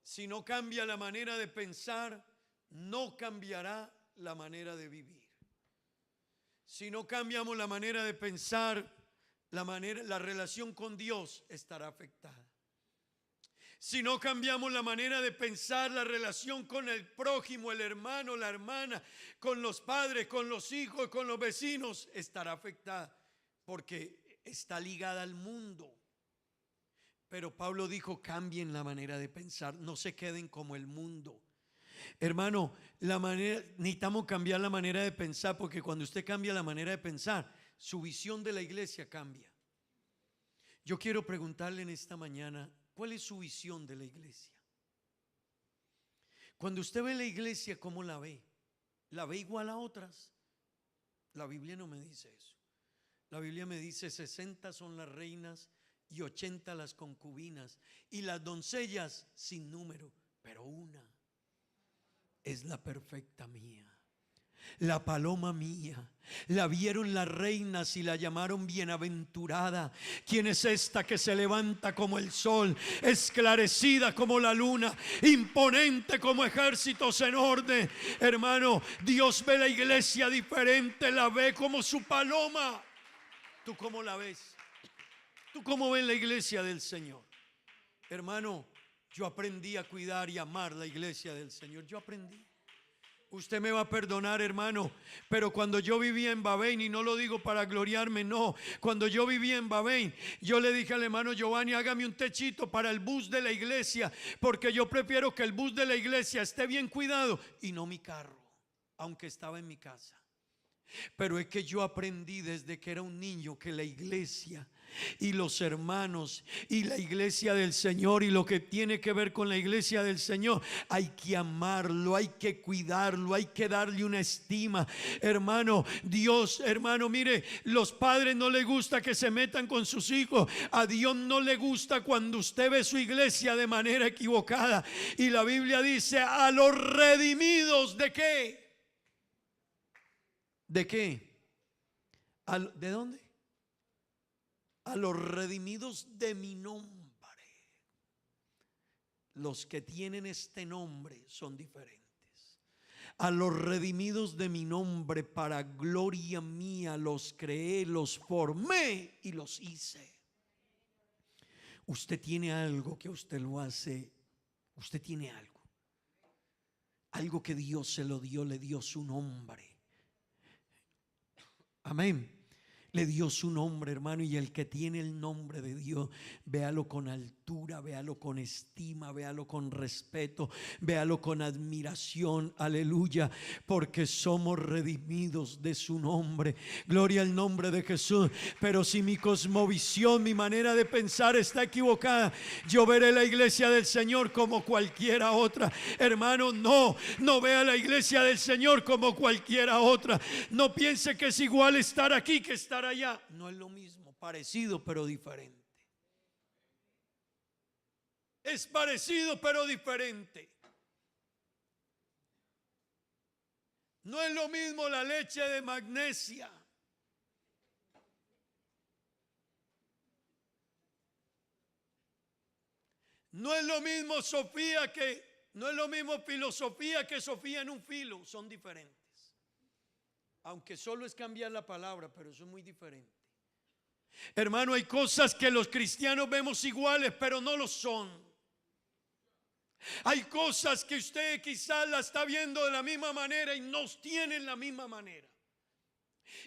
Si no cambia la manera de pensar, no cambiará la manera de vivir. Si no cambiamos la manera de pensar, la relación con Dios estará afectada. Si no cambiamos la manera de pensar, la relación con el prójimo, el hermano, la hermana, con los padres, con los hijos, con los vecinos, estará afectada, porque está ligada al mundo. Pero Pablo dijo: cambien la manera de pensar, no se queden como el mundo. Hermano, necesitamos cambiar la manera de pensar, porque cuando usted cambia la manera de pensar, su visión de la iglesia cambia. Yo quiero preguntarle en esta mañana: ¿cuál es su visión de la iglesia? Cuando usted ve la iglesia, ¿cómo la ve? ¿La ve igual a otras? La Biblia no me dice eso. La Biblia me dice: 60 son las reinas y 80 las concubinas, y las doncellas sin número, pero una es la perfecta mía. la paloma mía. La vieron las reinas y la llamaron bienaventurada. ¿Quién es esta que se levanta como el sol, esclarecida como la luna, imponente como ejércitos en orden? Hermano, Dios ve la iglesia diferente, la ve como su paloma. ¿Tú cómo la ves? ¿Tú cómo ves la iglesia del Señor? Hermano, yo aprendí a cuidar y amar la iglesia del Señor. Yo aprendí. Usted me va a perdonar, hermano, pero cuando yo vivía en Babein, y no lo digo para gloriarme, no, cuando yo vivía en Babein, yo le dije al hermano Giovanni: hágame un techito para el bus de la iglesia, porque yo prefiero que el bus de la iglesia esté bien cuidado y no mi carro, aunque estaba en mi casa. Pero es que yo aprendí desde que era un niño que la iglesia y los hermanos y la iglesia del Señor y lo que tiene que ver con la iglesia del Señor, hay que amarlo, hay que cuidarlo, hay que darle una estima. Hermano, Dios, hermano, mire, los padres no les gusta que se metan con sus hijos. A Dios no le gusta cuando usted ve su iglesia de manera equivocada. Y la Biblia dice: a los redimidos, ¿de qué? ¿De qué? ¿De dónde? A los redimidos de mi nombre. Los que tienen este nombre son diferentes. A los redimidos de mi nombre, para gloria mía, los creé, los formé y los hice. Usted tiene algo que usted lo hace. Usted tiene algo. Algo que Dios se lo dio, le dio su nombre. Amén. Le dio su nombre, hermano, y el que tiene el nombre de Dios, véalo con altura, véalo con estima, véalo con respeto, véalo con admiración, aleluya, porque somos redimidos de su nombre. Gloria al nombre de Jesús. Pero si mi cosmovisión, mi manera de pensar está equivocada, yo veré la iglesia del Señor como cualquiera otra. Hermano, no vea la iglesia del Señor como cualquiera otra. No piense que es igual estar aquí que estar allá. No es lo mismo, parecido pero diferente. Es parecido pero diferente. No es lo mismo la leche de magnesia. No es lo mismo no es lo mismo filosofía que Sofía en un filo. Son diferentes. Aunque solo es cambiar la palabra, pero eso es muy diferente. Hermano, hay cosas que los cristianos vemos iguales, pero no lo son. Hay cosas que usted quizás la está viendo de la misma manera y no tienen la misma manera.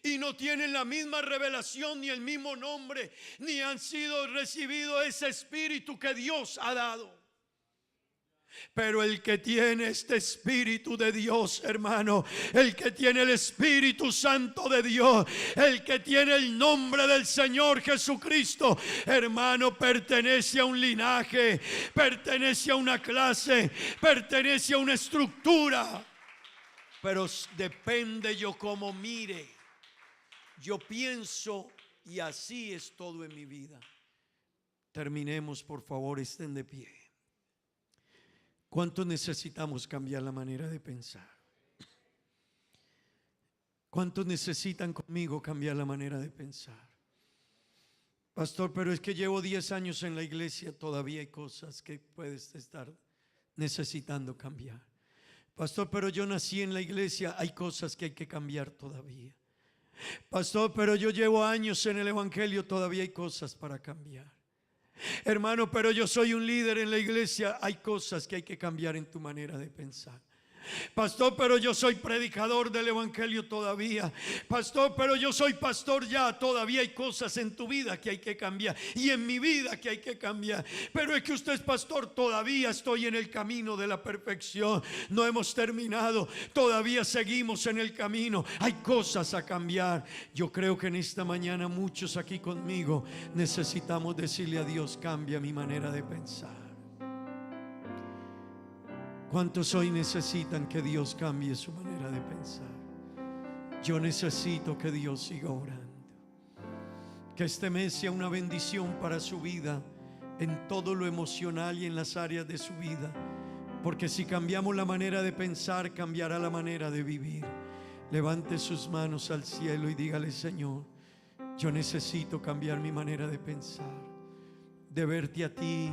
Y no tienen la misma revelación, ni el mismo nombre, ni han sido recibido ese espíritu que Dios ha dado. Pero el que tiene este Espíritu de Dios, hermano, el que tiene el Espíritu Santo de Dios, el que tiene el nombre del Señor Jesucristo, hermano, pertenece a un linaje, pertenece a una clase, pertenece a una estructura. Pero depende yo cómo mire. Yo pienso, y así es todo en mi vida. Terminemos, por favor, estén de pie. ¿Cuánto necesitamos cambiar la manera de pensar? ¿Cuántos necesitan conmigo cambiar la manera de pensar? Pastor, pero es que llevo 10 años en la iglesia, todavía hay cosas que puedes estar necesitando cambiar. Pastor, pero yo nací en la iglesia, hay cosas que hay que cambiar todavía. Pastor, pero yo llevo años en el evangelio, todavía hay cosas para cambiar. Hermano, pero yo soy un líder en la iglesia, hay cosas que hay que cambiar en tu manera de pensar. Pastor, pero yo soy predicador del evangelio todavía. Pastor, pero yo soy pastor ya. Todavía hay cosas en tu vida que hay que cambiar y en mi vida que hay que cambiar. Pero es que usted es pastor, todavía estoy en el camino de la perfección. No hemos terminado, todavía seguimos en el camino. Hay cosas a cambiar. Yo creo que en esta mañana muchos aquí conmigo necesitamos decirle a Dios: cambia mi manera de pensar. ¿Cuántos hoy necesitan que Dios cambie su manera de pensar? Yo necesito que Dios siga orando. Que este mes sea una bendición para su vida, en todo lo emocional y en las áreas de su vida. Porque si cambiamos la manera de pensar, cambiará la manera de vivir. levante sus manos al cielo y dígale: Señor, yo necesito cambiar mi manera de pensar, de verte a ti,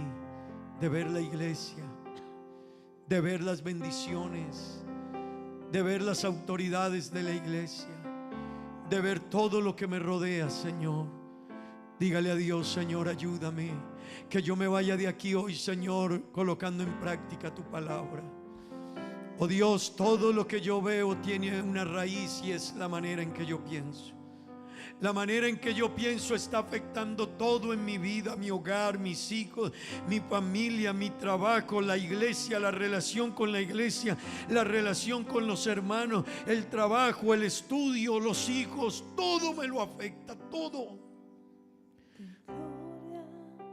de ver la iglesia, de ver las bendiciones, de ver las autoridades de la iglesia, de ver todo lo que me rodea, Señor. Dígale a Dios: Señor, ayúdame, que yo me vaya de aquí hoy, Señor, colocando en práctica tu palabra. Oh Dios, todo lo que yo veo tiene una raíz y es la manera en que yo pienso. La manera en que yo pienso está afectando todo en mi vida, mi hogar, mis hijos, mi familia, mi trabajo, la iglesia, la relación con la iglesia, la relación con los hermanos, el trabajo, el estudio, los hijos, todo me lo afecta, todo.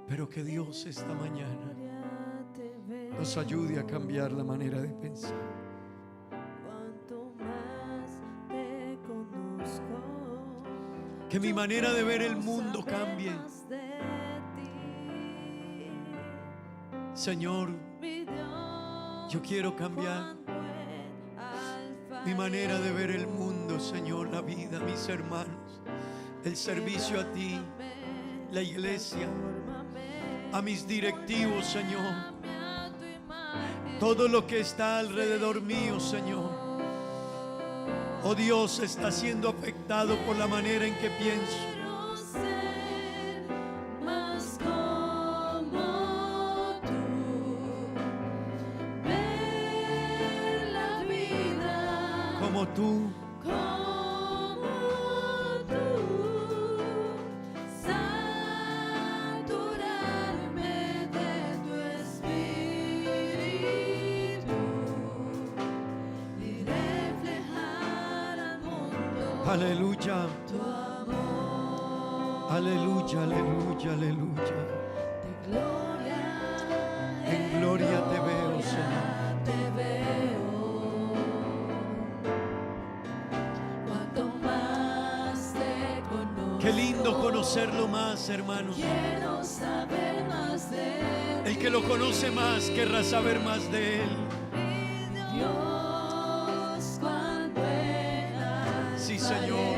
Pero que Dios esta mañana nos ayude a cambiar la manera de pensar. Que mi manera de ver el mundo cambie. Señor, yo quiero cambiar mi manera de ver el mundo, Señor, la vida, mis hermanos, el servicio a ti, la iglesia, a mis directivos, Señor, todo lo que está alrededor mío, Señor. Oh Dios, está siendo afectado por la manera en que pienso. Quiero ser más como tú, ver la vida Como tú, saturarme de tu espíritu y reflejar al mundo aleluya, tu amor. aleluya, aleluya, aleluya. De gloria En gloria te veo, Señor. te veo. Cuanto más te conozco, Qué lindo conocerlo más, hermanos. quiero saber más de él. El que lo conoce más querrá saber más de Él. Dios, cuán buena es Sí, Señor.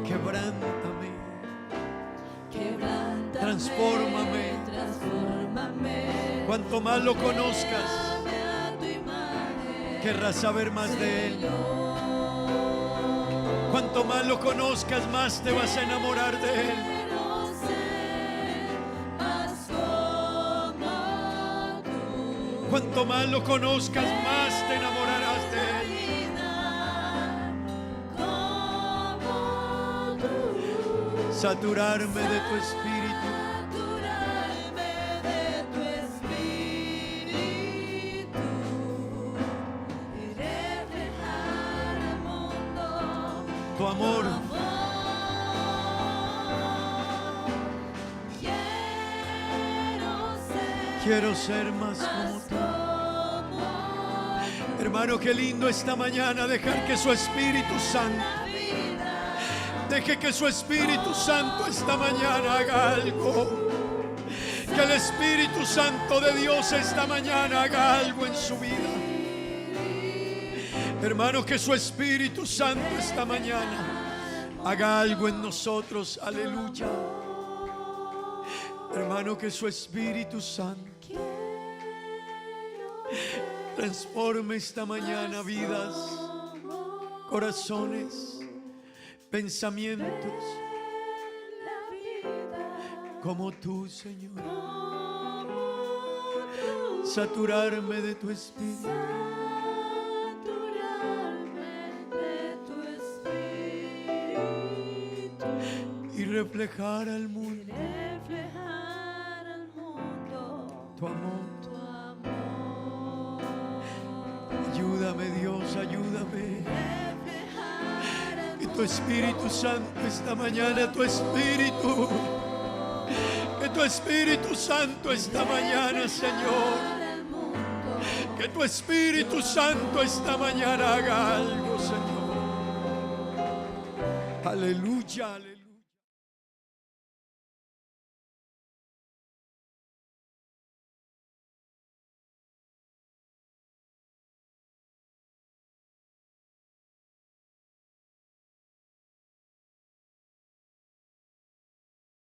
Quebrántame, Quebrántame, transfórmame. transfórmame. Cuanto más lo conozcas, Dame a tu imagen, querrás saber más de Él. Cuanto más lo conozcas, más te vas a enamorar de Él. quiero ser más como tú. Cuanto más lo conozcas, más te enamorarás de Él. Como tú, Saturarme de tu espíritu. saturarme de tu espíritu y reflejar al mundo Tu amor, quiero ser más como tú. Hermano, qué lindo esta mañana dejar que su Espíritu Santo, deje que su Espíritu Santo esta mañana haga algo. Que el Espíritu Santo de Dios esta mañana haga algo en su vida. Hermano, que su Espíritu Santo esta mañana haga algo en nosotros. Aleluya. Hermano, que su Espíritu Santo transforme esta mañana vidas, corazones, pensamientos, como tú, Señor. Saturarme de tu espíritu de tu espíritu y reflejar al mundo reflejar al mundo tu amor. tu amor. Ayúdame, Dios, ayúdame. Que tu Espíritu Santo esta mañana, tu Espíritu, que tu Espíritu Santo esta mañana, Señor. Que tu Espíritu Santo esta mañana haga algo, Señor. Aleluya, aleluya.